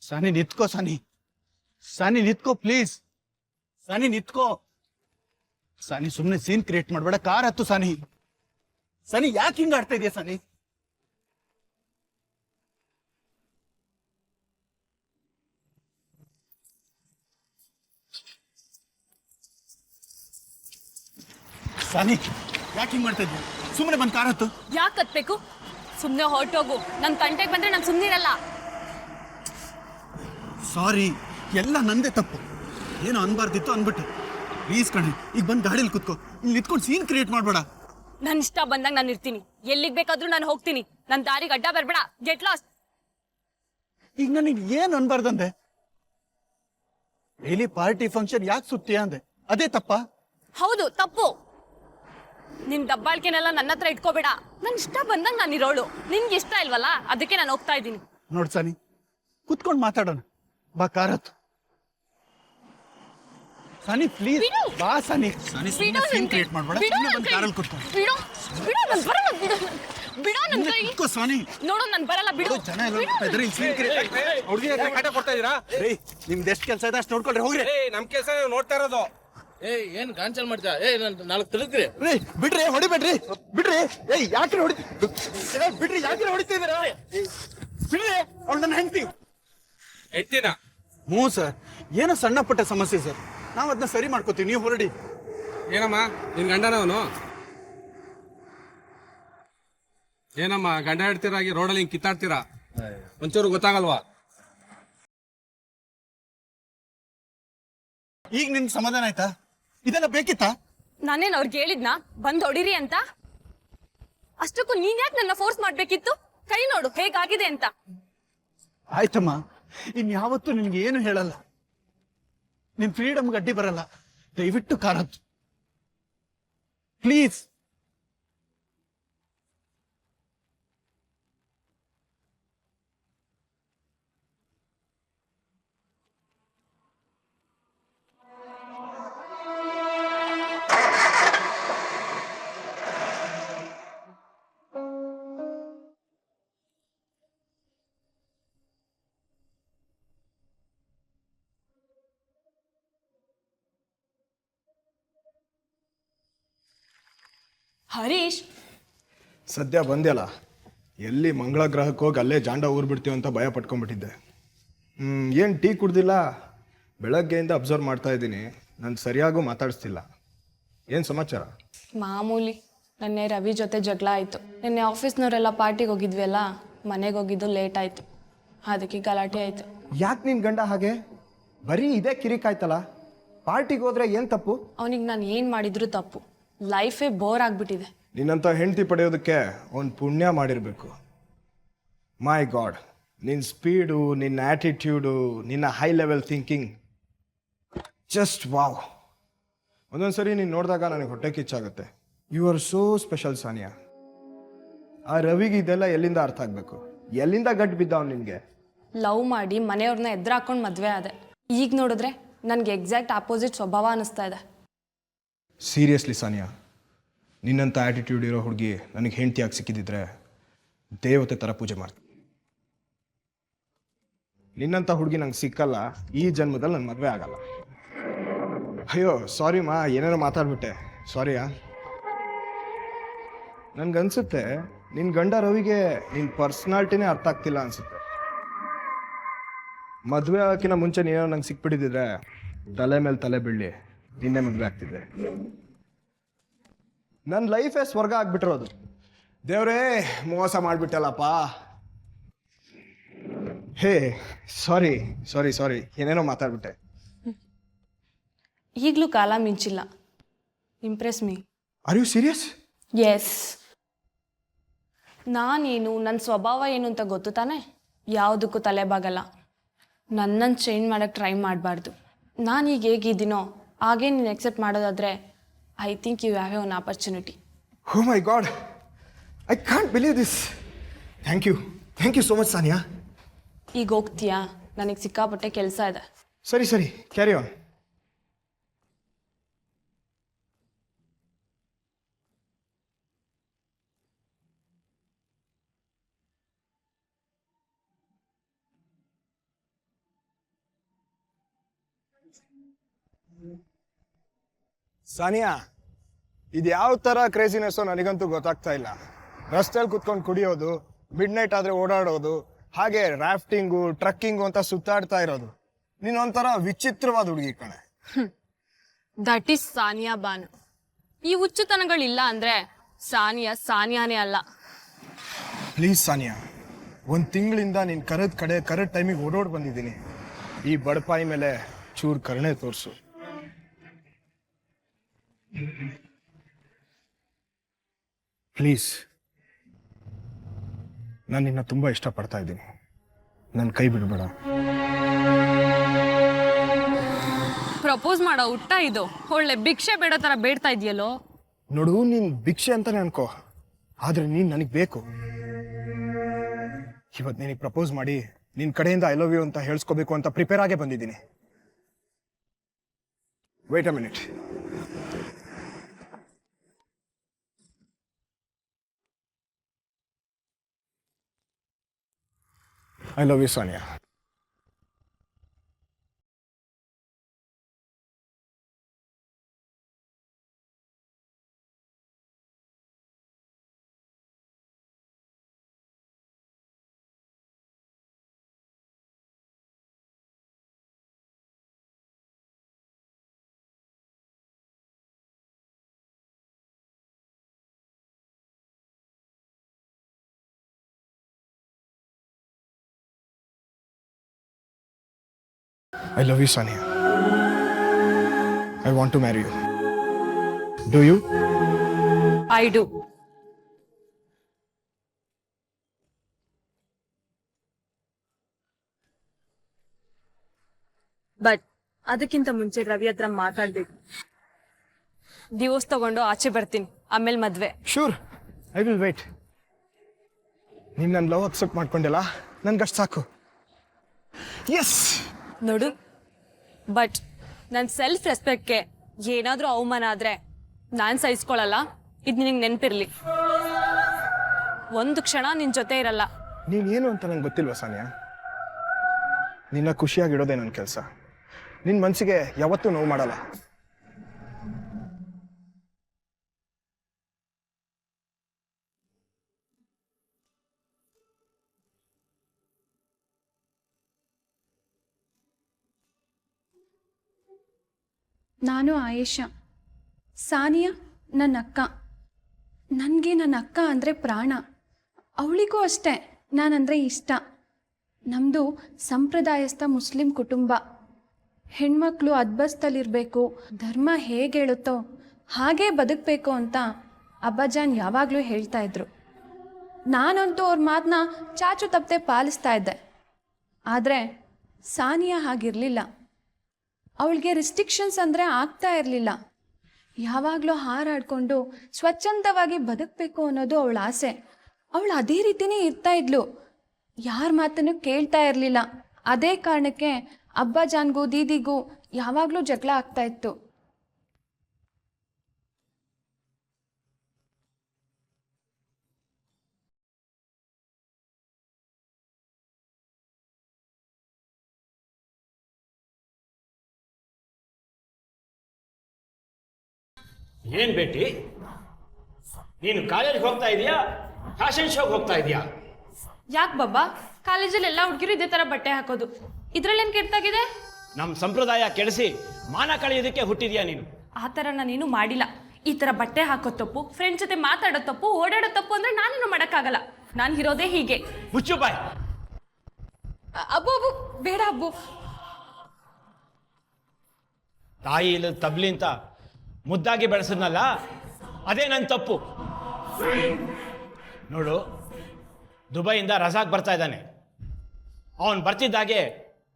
ಸಾನಿ ನಿತ್ಕೋ ಸಾನಿ. ಸಾನಿ ನಿತ್ಕೋ please. ಸಾನಿ ನಿತ್ಕೋ. ಸಾನಿ ಸುಮ್ಮನೆ scene create ಮಾಡಬೇಡ. Car ಹತ್ತು ಸಾನಿ. ಸಾನಿ ಯಾಕೆ ಹಿಂಗ ಆಡ್ತಾ ಇದೆಯಾ ಸಾನಿ? ಸಾನಿ ಯಾಕೆ ಹಿಂಗ್ ಮಾಡ್ತಾ ಇದ್ಯಾ? ಸುಮ್ಮನೆ ಬಂದ್ ಕಾರ್ ಹತ್ತು. ಯಾಕೆ ಹತ್ಬೇಕು? ಸುಮ್ಮನೆ ಹೊರಟೋಗು. ನನ್ ತಂಟೆಗೆ ಬಂದ್ರೆ ನಾನು ಸುಮ್ಮನಿರಲ್ಲ. ಸಾರಿ, ಎಲ್ಲ ನಂದೇ ತಪ್ಪು. ಏನೋ ಅನ್ಬಾರ್ದಿತ್ತು ಅನ್ಬಿಟ್ಟು. ಪ್ಲೀಸ್ ಕಣೆ, ಈಗ ಬಂದು ಗಾಡಿಯಲ್ಲಿ ಕುತ್ಕೋ. ಇಲ್ಲಿ ನಿಂತ್ಕೊಂಡು ಸೀನ್ ಕ್ರಿಯೇಟ್ ಮಾಡಬೇಡ. ನನ್ ಇಷ್ಟ ಬಂದಾಗ ನಾನು ಇರ್ತೀನಿ. ಎಲ್ಲಿಗೆ ಬೇಕಾದ್ರೂ ನಾನು ಹೋಗ್ತೀನಿ. ನನ್ನ ದಾರಿಗೆ ಅಡ್ಡ ಬರ್ಬೇಡ. Get lost. ಈಗ ನನಗೆ ಏನು ಅನ್ಬಾರ್ದಂದೆ? ಡೈಲಿ ಪಾರ್ಟಿ ಫಂಕ್ಷನ್ ಯಾಕೆ ಸುತ್ತೀಯ ಅಂದೆ, ಅದೇ ತಪ್ಪ? ಹೌದು, ತಪ್ಪು. ನಿನ್ ದಬ್ಬಾಳ್ಕೆನೆಲ್ಲ ನನ್ನ ಹತ್ರ ಇಟ್ಕೋಬೇಡ. ನನ್ ಇಷ್ಟ ಬಂದಾಗ ನಾನು ಇರೋಳು. ನಿನ್ಗೆ ಇಷ್ಟ ಇಲ್ವಲ್ಲ, ಅದಕ್ಕೆ ನಾನು ಹೋಗ್ತಾ ಇದ್ದೀನಿ. ನೋಡ್ ಸಾನಿ, ಕುತ್ಕೊಂಡು ಮಾತಾಡೋಣ. ಬಾ ಕಾರ್ ಹತ್ತು. ಸಾನಿ ಪ್ಲೀಸ್ ಬಾ ಸಾನಿ. ಸಾನಿ ಸೀನ್ ಕ್ರಿಯೇಟ್ ಮಾಡಬೇಡ. ಸುಮ್ಮನೆ ಬಂದು ಕಾರಲ್ಲಿ ಕುತ್ಕೋ. ಬಿಡು ಬಿಡು, ನಾನು ಬರಲ್ಲ. ಬಿಡು ಬಿಡು ನನ್ನ ಕೈ. ಕುತ್ಕೋ ಸಾನಿ. ನೋಡು, ನಾನು ಬರಲ್ಲ. ಬಿಡು. ಜನ ಎಲ್ಲ ನೋಡ್ತಾ ಇದ್ದಾರೆ. ಸೀನ್ ಕ್ರಿಯೇಟ್ ಹುಡುಗಿ ಕಾಟ ಕೊಡ್ತಾ ಇದೀರಾ? ರೀ, ನಿಮ್ದು ಎಷ್ಟು ಕೆಲಸ ಇದೆ ಅಷ್ಟು ನೋಡ್ಕೊಳ್ರಿ, ಹೋಗ್ರಿ. ನಮ್ ಕೆಲಸ ನೀವು ನೋಡ್ತಾ ಇರೋದು. ಏನ್ ಗಾಂಚಲ್ ಮಾಡ್ತಾ? ನಾಲ್ಕು ತಿರುಗ್ರಿ. ರೀ ಬಿಡ್ರಿ, ಹೊಡಿಬೇಡ್ರಿ. ಬಿಡ್ರಿ. ಯಾಕ್ರಿ ಹೊಡಿ? ಬಿಡ್ರಿ, ಯಾಕ್ರಿ ಹೊಡಿತಿದ್ದೀರಾ? ಬಿಡ್ರಿ, ಅವ್ಳು ನನ್ನ ಹೆಂಡತಿ. ಎತ್ತಿನ ಹ್ಞೂ ಸರ್, ಏನೋ ಸಣ್ಣ ಪುಟ್ಟ ಸಮಸ್ಯೆ ಸರ್. ನಾವು ಅದನ್ನ ಸರಿ ಮಾಡ್ಕೋತೀವಿ, ನೀವು ಹೊರಡಿ. ಏನಮ್ಮ ನಿನ್ ಗಂಡನವನು? ಏನಮ್ಮ ಗಂಡ ಹೇಳ್ತೀರಾಗಿ ರೋಡಲ್ಲಿ ಹಿಂಗ್ ಕಿತ್ತಾಡ್ತೀರಾ? ಒಂಚೂರು ಗೊತ್ತಾಗಲ್ವಾ? ಈಗ ನಿನ್ ಸಮಾಧಾನ ಆಯ್ತಾ? ಇದೆಲ್ಲ ಬೇಕಿತ್ತಾ? ನಾನೇನ್ ಅವ್ರಿಗೆ ಹೇಳಿದ್ನಾ ಬಂದ್ ಹೊಡಿರಿ ಅಂತ? ಅಷ್ಟಕ್ಕೂ ನೀನ್ ಯಾಕೆ ನನ್ನ ಫೋರ್ಸ್ ಮಾಡ್ಬೇಕಿತ್ತು? ಕೈ ನೋಡು ಹೇಗಾಗಿದೆ ಅಂತ. ಆಯ್ತಮ್ಮ, ಇನ್ಯಾವತ್ತೂ ನಿನ್ಗೆ ಏನು ಹೇಳಲ್ಲ. ನಿನ್ ಫ್ರೀಡಮ್ಗೆ ಅಡ್ಡಿ ಬರಲ್ಲ. ದಯವಿಟ್ಟು ಕಾರ್ ಹತ್ತು ಪ್ಲೀಸ್. ಹರೀಶ್, ಸದ್ಯ ಬಂದ್ಯಲ್ಲ, ಎಲ್ಲಿ ಮಂಗಳ ಗ್ರಹಕ್ಕೆ ಹೋಗಿ ಅಲ್ಲೇ ಜಾಂಡ ಊರು ಬಿಡ್ತೀವಿ ಅಂತ ಭಯ ಪಟ್ಕೊಂಡ್ಬಿಟ್ಟಿದ್ದೆ. ಏನು ಟೀ ಕುಡ್ದಿಲ್ಲ? ಬೆಳಗ್ಗೆಯಿಂದ ಅಬ್ಸರ್ವ್ ಮಾಡ್ತಾ ಇದ್ದೀನಿ, ನಾನು ಸರಿಯಾಗೂ ಮಾತಾಡಿಸ್ತಿಲ್ಲ. ಏನು ಸಮಾಚಾರ? ಮಾಮೂಲಿ. ನೆನ್ನೆ ರವಿ ಜೊತೆ ಜಗಳ ಆಯಿತು. ನಿನ್ನೆ ಆಫೀಸ್ನವರೆಲ್ಲ ಪಾರ್ಟಿಗೆ ಹೋಗಿದ್ವಿ ಅಲ್ಲ, ಮನೆಗೆ ಹೋಗಿದ್ದು ಲೇಟ್ ಆಯಿತು, ಅದಕ್ಕೆ ಗಲಾಟೆ ಆಯಿತು. ಯಾಕೆ ನಿನ್ನ ಗಂಡ ಹಾಗೆ? ಬರೀ ಇದೇ ಕಿರಿಕಾಯ್ತಲ್ಲ. ಪಾರ್ಟಿಗೆ ಹೋದ್ರೆ ಏನು ತಪ್ಪು? ಅವನಿಗೆ ನಾನು ಏನು ಮಾಡಿದ್ರು ತಪ್ಪು. ಲೈಫೇ ಬೋರ್ ಆಗಿಬಿಟ್ಟಿದೆ. ನಿನ್ನಂಥ ಹೆಂಡತಿ ಪಡೆಯೋದಕ್ಕೆ ಅವ್ನು ಪುಣ್ಯ ಮಾಡಿರಬೇಕು. ಮೈ ಗಾಡ್, ನಿನ್ನ ಸ್ಪೀಡು, ನಿನ್ನ ಆ್ಯಟಿಟ್ಯೂಡು, ನಿನ್ನ high level thinking, just wow. ಒಂದೊಂದ್ಸರಿ ನೀನು ನೋಡಿದಾಗ ನನಗೆ ಹೊಟ್ಟೆ ಕಿಚ್ಚಾಗುತ್ತೆ. You are so special Sania. ಆ ರವಿಗೆ ಇದೆಲ್ಲ ಎಲ್ಲಿಂದ ಅರ್ಥ ಆಗಬೇಕು? ಎಲ್ಲಿಂದ ಗಟ್ಟು ಬಿದ್ದ ಅವ್ನು ನಿನಗೆ? ಲವ್ ಮಾಡಿ ಮನೆಯವ್ರನ್ನ ಎದುರಾಕೊಂಡು ಮದುವೆ ಆದೆ. ಈಗ ನೋಡಿದ್ರೆ ನನಗೆ ಎಕ್ಸಾಕ್ಟ್ ಆಪೋಸಿಟ್ ಸ್ವಭಾವ ಅನ್ನಿಸ್ತಾ ಇದೆ. ಸೀರಿಯಸ್ಲಿ ಸಾನಿಯಾ, ನಿನ್ನಂಥ ಆ್ಯಟಿಟ್ಯೂಡ್ ಇರೋ ಹುಡುಗಿ ನನಗೆ ಹೆಂಡತಿಯಾಗಿ ಸಿಕ್ಕಿದ್ದಿದ್ರೆ ದೇವತೆ ಥರ ಪೂಜೆ ಮಾಡ್ತೀನಿ. ನಿನ್ನಂಥ ಹುಡುಗಿ ನಂಗೆ ಸಿಕ್ಕಲ್ಲ, ಈ ಜನ್ಮದಲ್ಲಿ ನನ್ನ ಮದುವೆ ಆಗಲ್ಲ. ಅಯ್ಯೋ ಸಾರಿ ಮಾ, ಏನೇನೋ ಮಾತಾಡ್ಬಿಟ್ಟೆ, ಸಾರಿಯಾ. ನನ್ಗನ್ಸುತ್ತೆ ನಿನ್ನ ಗಂಡ ರವಿಗೆ ನಿನ್ನ ಪರ್ಸ್ನಾಲಿಟಿನೇ ಅರ್ಥ ಆಗ್ತಿಲ್ಲ ಅನ್ಸುತ್ತೆ. ಮದುವೆ ಆಗೋಕ್ಕಿಂತ ಮುಂಚೆ ನೀನೋ ನಂಗೆ ಸಿಕ್ಬಿಟ್ಟಿದ್ರೆ ತಲೆ ಮೇಲೆ ತಲೆ ಬೀಳಿ ನಿನ್ನೆ ಮದುವೆ ಆಗ್ತಿದ್ದೆ. ನನ್ನ ಲೈಫೇ ಸ್ವರ್ಗ ಆಗ್ಬಿಟ್ಟಿರೋದು. ದೇವ್ರೇ, ಮೋಸ ಮಾಡಿಬಿಟ್ಟಲ್ಲಪ್ಪ. ಹೇ ಸಾರಿ ಸಾರಿ ಸಾರಿ, ಏನೇನೋ ಮಾತಾಡ್ಬಿಟ್ಟೆ. ಈಗಲೂ ಕಾಲ ಮಿಂಚಿಲ್ಲ. Impress me. Are you serious? Yes. ನಾನೇನು, ನನ್ನ ಸ್ವಭಾವ ಏನು ಅಂತ ಗೊತ್ತು ತಾನೆ. ಯಾವುದಕ್ಕೂ ತಲೆಬಾಗಲ್ಲ. ನನ್ನನ್ನು ಚೇಂಜ್ ಮಾಡೋಕ್ಕೆ ಟ್ರೈ ಮಾಡಬಾರ್ದು. ನಾನೀಗ ಹೇಗಿದ್ದೀನೋ ಹಾಗೇ ನೀನು ಎಕ್ಸೆಪ್ಟ್ ಮಾಡೋದಾದರೆ I think you have one opportunity. Oh my God, I can't believe this. Thank you so much Sania. ಈಗ ಹೋಗ್ತೀಯಾ? ನನಗೆ ಸಿಕ್ಕಾಪಟ್ಟೆ ಕೆಲಸ ಇದೆ. ಸರಿ ಸರಿ, ಕ್ಯಾರಿ ಆನ್. ಸಾನಿಯಾ, ಇದು ಯಾವ ಥರ ಕ್ರೇಜಿನೆಸ್ಸೋ ನನಗಂತೂ ಗೊತ್ತಾಗ್ತಾ ಇಲ್ಲ. ರಸ್ತೆಯಲ್ಲಿ ಕುತ್ಕೊಂಡು ಕುಡಿಯೋದು, ಮಿಡ್ ನೈಟ್ ಆದರೆ ಓಡಾಡೋದು, ಹಾಗೆ ರಾಫ್ಟಿಂಗು ಟ್ರಕ್ಕಿಂಗು ಅಂತ ಸುತ್ತಾಡ್ತಾ ಇರೋದು. ನೀನು ಒಂಥರ ವಿಚಿತ್ರವಾದ ಹುಡುಗಿ ಕಣೆ. That is Sania Banu. ಈ ಹುಚ್ಚುತನಗಳಿಲ್ಲ ಅಂದ್ರೆ ಸಾನಿಯಾನೇ ಅಲ್ಲ. ಪ್ಲೀಸ್ ಸಾನಿಯಾ, ಒಂದು ತಿಂಗಳಿಂದ ನೀನು ಕರೆಕ್ಟ್ ಟೈಮಿಗೆ ಓಡೋಡ್ ಬಂದಿದ್ದೀನಿ. ಈ ಬಡಪಾಯಿ ಮೇಲೆ ಚೂರು ಕರುಣೆ ತೋರಿಸು. ಪ್ಲೀಸ್, ನಾನು ನಿನ್ನ ತುಂಬ ಇಷ್ಟಪಡ್ತಾ ಇದ್ದೀನಿ. ನನ್ನ ಕೈ ಬಿಡಬೇಡ. ಪ್ರಪೋಸ್ ಮಾಡೋ ಊಟ ಇದು. ಒಳ್ಳೆ ಭಿಕ್ಷೆ ಬೇಡ ತರ ಬೇಡ್ತಾ ಇದೆಯಲ್ಲೋ. ನೋಡು, ನೀನು ಭಿಕ್ಷೆ ಅಂತಾನೆ ಅನ್ಕೋ, ಆದ್ರೆ ನೀನು ನನಗೆ ಬೇಕು. ಇವತ್ತು ನಿನಗೆ ಪ್ರಪೋಸ್ ಮಾಡಿ ನಿನ್ನ ಕಡೆಯಿಂದ ಐ ಲವ್ ಯು ಅಂತ ಹೇಳ್ಸ್ಕೋಬೇಕು ಅಂತ ಪ್ರಿಪೇರ್ ಆಗೇ ಬಂದಿದ್ದೀನಿ. Wait a minute. I love you Sania. I love you, Sonia. I want to marry you. Do you? I do. But ಅದಕ್ಕಿಂತ ಮುಂಚೆ ರವಿ ಹತ್ರ ಮಾತಾಡ್ಬೇಕು. ಡಿವೋರ್ಸ್ ತಗೊಂಡು ಆಚೆ ಬರ್ತೀನಿ, ಆಮೇಲೆ ಮದ್ವೆ. Sure, I will wait. ನೀನು ನನ್ನ ಲವ್ ಅಕ್ಸೆಪ್ಟ್ ಮಾಡ್ಕೊಂಡಿಲ್ಲ, ನನ್ಗಷ್ಟು ಸಾಕು. ಎಸ್. ನೋಡು, ಬಟ್ ನನ್ನ ಸೆಲ್ಫ್ ರೆಸ್ಪೆಕ್ಟ್ಗೆ ಏನಾದರೂ ಅವಮಾನ ಆದರೆ ನಾನು ಸಹಿಸ್ಕೊಳ್ಳಲ್ಲ. ಇದು ನಿನಗೆ ನೆನಪಿರಲಿ. ಒಂದು ಕ್ಷಣ ನಿನ್ನ ಜೊತೆ ಇರಲ್ಲ. ನೀನೇನು ಅಂತ ನಂಗೆ ಗೊತ್ತಿಲ್ವಾ ಸಾನಿಯಾ? ನಿನ್ನ ಖುಷಿಯಾಗಿಡೋದೇ ನನ್ನ ಕೆಲಸ. ನಿನ್ನ ಮನಸ್ಸಿಗೆ ಯಾವತ್ತೂ ನೋವು ಮಾಡಲ್ಲ. ನಾನು ಆಯೇಷಾ. ಸಾನಿಯಾ ನನ್ನ ಅಕ್ಕ. ನನಗೆ ನನ್ನ ಅಕ್ಕ ಅಂದರೆ ಪ್ರಾಣ. ಅವಳಿಗೂ ಅಷ್ಟೇ ನಾನಂದರೆ ಇಷ್ಟ. ನಮ್ಮದು ಸಂಪ್ರದಾಯಸ್ಥ ಮುಸ್ಲಿಂ ಕುಟುಂಬ. ಹೆಣ್ಮಕ್ಳು ಅದ್ಬಸ್ತಲ್ಲಿರಬೇಕು, ಧರ್ಮ ಹೇಗೆ ಹೇಳುತ್ತೋ ಹಾಗೇ ಬದುಕಬೇಕು ಅಂತ ಅಬ್ಬಾಜಾನ್ ಯಾವಾಗಲೂ ಹೇಳ್ತಾ ಇದ್ರು. ನಾನಂತೂ ಅವ್ರ ಮಾತನ್ನ ಚಾಚು ತಪ್ಪದೆ ಪಾಲಿಸ್ತಾ ಇದ್ದೆ. ಆದರೆ ಸಾನಿಯಾ ಹಾಗಿರಲಿಲ್ಲ. ಅವಳಿಗೆ ರಿಸ್ಟ್ರಿಕ್ಷನ್ಸ್ ಅಂದರೆ ಆಗ್ತಾ ಇರಲಿಲ್ಲ. ಯಾವಾಗಲೂ ಹಾರಾಡಿಕೊಂಡು ಸ್ವಚ್ಛಂದವಾಗಿ ಬದುಕಬೇಕು ಅನ್ನೋದು ಅವಳ ಆಸೆ. ಅವಳು ಅದೇ ರೀತಿಯೇ ಇರ್ತಾ ಇದ್ಲು. ಯಾರ ಮಾತನ್ನು ಕೇಳ್ತಾ ಇರಲಿಲ್ಲ. ಅದೇ ಕಾರಣಕ್ಕೆ ಅಬ್ಬಾಜಾನ್ಗೂ ದೀದಿಗೂ ಯಾವಾಗಲೂ ಜಗಳ ಆಗ್ತಾ ಇತ್ತು. ಏನ್ ಬೇಟಿ, ನೀನು ಕಾಲೇಜ್ಗೆ ಹೋಗ್ತಾ ಇದೀಯಾ, ಫ್ಯಾಷನ್ ಶೋಗೆ ಹೋಗ್ತಾ ಇದೀಯಾ? ಯಾಕೆ ಬಾಬಾ? ಕಾಲೇಜಲ್ಲಿ ಎಲ್ಲ ಹುಡುಗಿರು ಇದೇ ಥರ ಬಟ್ಟೆ ಹಾಕೋದು, ಇದ್ರಲ್ಲೇನು ಕೆಟ್ಟಾಗಿದೆ? ನಮ್ಮ ಸಂಪ್ರದಾಯ ಕೆಡಿಸಿ ಮಾನ ಕಳೆಯೋದಕ್ಕೆ ಹುಟ್ಟಿದ್ಯಾ ನೀನು? ಆ ಥರ ನಾನೇನು ಮಾಡಿಲ್ಲ. ಈ ಥರ ಬಟ್ಟೆ ಹಾಕೋ ತಪ್ಪು, ಫ್ರೆಂಡ್ಸ್ ಜೊತೆ ಮಾತಾಡೋ ತಪ್ಪು, ಓಡಾಡೋ ತಪ್ಪು ಅಂದರೆ ನಾನೇನು ಮಾಡೋಕ್ಕಾಗಲ್ಲ. ನಾನು ಇರೋದೇ ಹೀಗೆ. ಮುಚ್ಚು ಬಾಯ್. ಅಬ್ಬು ಅಬ್ಬು ಬೇಡ ಅಬ್ಬು. ತಾಯಿ ಇಲ್ಲ ತಬ್ಲಿ ಅಂತ ಮುದ್ದಾಗಿ ಬೆಳೆಸಿದ್ನಲ್ಲ, ಅದೇ ನನ್ನ ತಪ್ಪು. ನೋಡು, ದುಬೈಯಿಂದ ರಜಾಕ್ ಬರ್ತಾ ಇದ್ದಾನೆ. ಅವನು ಬರ್ತಿದ್ದಾಗೆ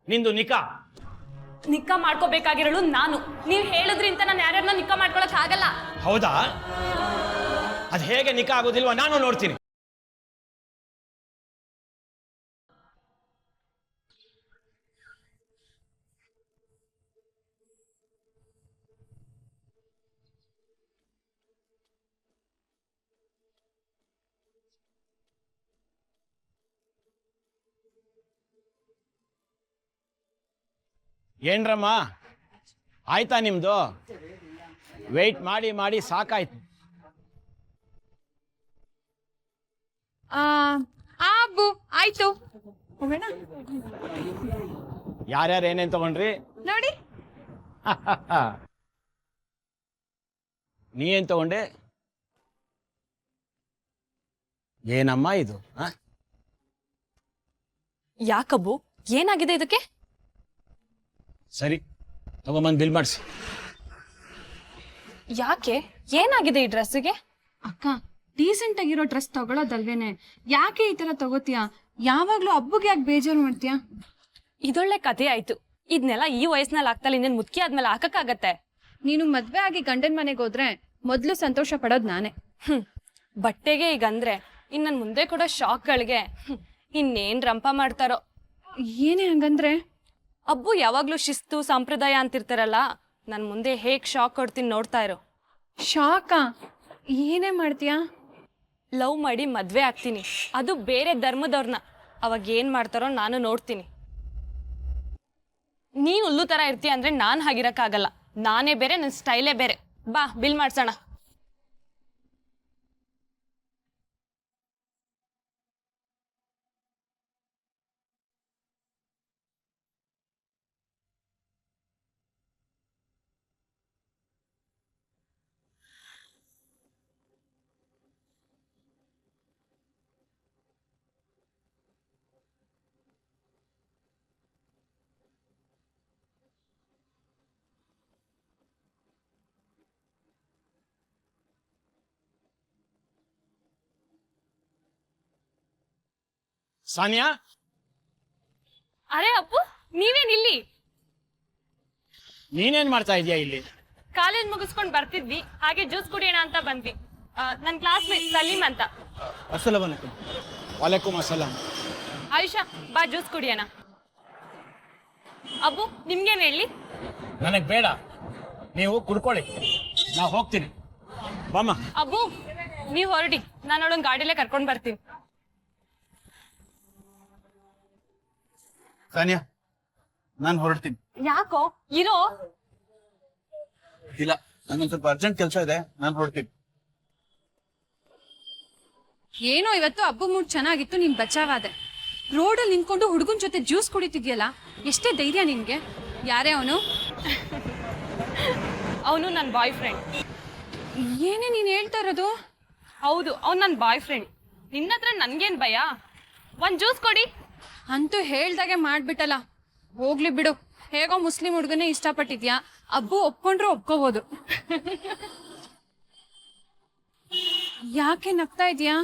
ನಿಂದು ನಿಕ್ಕಾ ಮಾಡ್ಕೋಬೇಕಾಗಿರೋಳು ನಾನು. ನೀವು ಹೇಳಿದ್ರಿಂತ ನಾನು ಯಾರ್ಯಾರನ್ನೋ ನಿಕ್ಕಾ ಮಾಡ್ಕೊಳಕ್ ಆಗಲ್ಲ. ಹೌದಾ? ಅದು ಹೇಗೆ ನಿಕಾ ಆಗೋದಿಲ್ವಾ ನಾನು ನೋಡ್ತೀನಿ. ಏನ್ರಮ್ಮ ಆಯ್ತಾ ನಿಮ್ಮದು? ವೆಯ್ಟ್ ಮಾಡಿ ಮಾಡಿ ಸಾಕಾಯ್ತು. ಅಬ್ಬು ಆಯ್ತು, ಹೋಗೋಣ ಯಾರ್ಯಾರು ಏನೇನು ತಗೊಂಡ್ರಿ? ನೋಡಿ. ನೀ ಏನ್ ತಗೊಂಡೆ? ಏನಮ್ಮ ಇದು? ಯಾಕಬ್ಬು, ಏನಾಗಿದೆ ಇದಕ್ಕೆ? ಸರಿ, ತಗೊಂಬಂದು ಬಿಲ್ ಮಾಡಿಸಿ. ಯಾಕೆ, ಏನಾಗಿದೆ ಈ ಡ್ರೆಸ್ಸಿಗೆ? ಅಕ್ಕ, ಡೀಸೆಂಟ್ ಆಗಿರೋ ಡ್ರೆಸ್ ತಗೊಳೋದಲ್ವೇನೆ, ಯಾಕೆ ಈ ತರ ತಗೋತೀಯಾ? ಯಾವಾಗ್ಲೂ ಹಬ್ಬಗೆ ಯಾಕೆ ಬೇಜಾರು ಮಾಡ್ತೀಯಾ? ಇದೊಳ್ಳೆ ಕಥೆ ಆಯ್ತು. ಇದನ್ನೆಲ್ಲ ಈ ವಯಸ್ಸಿನಲ್ಲಿ ಆಗ್ತಲ್ಲ, ಇನ್ನೇನು ಮುದುಕಿ ಆದ್ಮೇಲೆ ಹಾಕಕ್ಕಾಗತ್ತೆ? ನೀನು ಮದ್ವೆ ಆಗಿ ಗಂಡನ ಮನೆಗೆ ಹೋದ್ರೆ ಮೊದ್ಲು ಸಂತೋಷ ಪಡೋದು ನಾನೇ. ಬಟ್ಟೆಗೆ ಈಗ ಅಂದ್ರೆ ಇನ್ನು ಮುಂದೆ ಕೊಡೋ ಶಾಕ್ಗಳಿಗೆ ಇನ್ನೇನ್ ರಂಪ ಮಾಡ್ತಾರೋ. ಏನೇ ಹಂಗಂದ್ರೆ? ಅಬ್ಬು ಯಾವಾಗ್ಲೂ ಶಿಸ್ತು ಸಂಪ್ರದಾಯ ಅಂತಿರ್ತಾರಲ್ಲ, ನನ್ ಮುಂದೆ ಹೇಗ್ ಶಾಕ್ ಕೊಡ್ತೀನಿ ನೋಡ್ತಾ ಇರೋ. ಶಾಕ? ಏನೇ ಮಾಡ್ತೀಯಾ? ಲವ್ ಮಾಡಿ ಮದ್ವೆ ಆಗ್ತೀನಿ, ಅದು ಬೇರೆ ಧರ್ಮದವ್ರನ್ನ. ಅವಾಗ ಏನ್ ಮಾಡ್ತಾರೋ ನಾನು ನೋಡ್ತೀನಿ. ನೀನ್ ಹುಲ್ಲು ತರ ಇರ್ತೀಯ ಅಂದ್ರೆ ನಾನ್ ಹಾಗಿರಕ್ಕಾಗಲ್ಲ. ನಾನೇ ಬೇರೆ, ನನ್ನ ಸ್ಟೈಲೇ ಬೇರೆ. ಬಾ ಬಿಲ್ ಮಾಡ್ಸೋಣ. ಸಾನಿಯಾ, ಅರೆ ಅಪ್ಪು, ನೀವೇನ್ ಇಲ್ಲಿ? ನೀನೇನ್ ಮಾಡ್ತಾ ಇದೀಯಾ ಇಲ್ಲಿ? ಕಾಲೇಜ್ ಮುಗಿಸ್ಕೊಂಡ್ ಬರ್ತಿದ್ವಿ, ಹಾಗೆ ಜ್ಯೂಸ್ ಕುಡಿಯೋಣ ಅಂತ ಬಂದ್ವಿ. ನನ್ನ ಕ್ಲಾಸ್ಮೇಟ್ ಸಲೀಮ್ ಅಂತ. ಅಸ್ಸಲಾಮ್ ಅಲೈಕುಂ. ವಾಲೇಕುಮ್ ಅಸ್ಸಲಾಂ. ಆಯುಷಾ, ಬಾ ಜ್ಯೂಸ್ ಕುಡಿಯೋಣ. ಅಬ್ಬು, ನಿಮ್ಗೇನ್ ಹೇಳಿ? ನನಗ್ ಬೇಡ, ನೀವು ಕುಡ್ಕೊಳ್ಳಿ, ನಾ ಹೋಗ್ತೀನಿ. ಬಾಮ. ಅಬ್ಬು, ನೀವ್ ಹೊರಡಿ, ನಾನು ಅವಳನ್ನ ಗಾಡಿಲೇ ಕರ್ಕೊಂಡ್ ಬರ್ತೀನಿ. ಸಾನಿಯಾ, ನಾನು ಹೊರಡ್ತೀನಿ. ಯಾಕೋ? ಇರೋ. ಇಲ್ಲ, ನಂಗೊಂದ್ ಸ್ವಲ್ಪ ಅರ್ಜೆಂಟ್ ಕೆಲಸ ಇದೆ, ನಾನು ಹೊರಡ್ತೀನಿ. ಏನೋ ಇವತ್ತು ಹಬ್ಬ ಮೂಡ್ ಚೆನ್ನಾಗಿತ್ತು, ನೀನ್ ಬಚಾವಾದೆ. ರೋಡಲ್ಲಿ ನಿಂತ್ಕೊಂಡು ಹುಡುಗನ್ ಜೊತೆ ಜ್ಯೂಸ್ ಕುಡಿತಿದ್ಯಲ್ಲ, ಎಷ್ಟೇ ಧೈರ್ಯ ನಿನ್ಗೆ? ಯಾರೇ ಅವನು? ಅವನು ನನ್ನ ಬಾಯ್ ಫ್ರೆಂಡ್. ಏನೇ ನೀನ್ ಹೇಳ್ತಾ ಇರೋದು? ಹೌದು, ಅವ್ನು ನನ್ನ ಬಾಯ್ ಫ್ರೆಂಡ್. ನಿನ್ನ ಹತ್ರ ನನ್ಗೇನ್ ಭಯ? ಒಂದ್ ಜ್ಯೂಸ್ ಕೊಡಿ. ಅಂತೂ ಹೇಳ್ದಾಗೆ ಮಾಡ್ಬಿಟ್ಟಲ್ಲ. ಹೋಗ್ಲಿ ಬಿಡು, ಹೇಗೋ ಮುಸ್ಲಿಂ ಹುಡುಗನೇ ಇಷ್ಟಪಟ್ಟಿದ್ಯಾ, ಅಬ್ಬು ಒಪ್ಕೊಂಡ್ರು ಒಪ್ಕೋಬಹುದು. ಯಾಕೆ ನಗ್ತಾ ಇದೀಯಾ?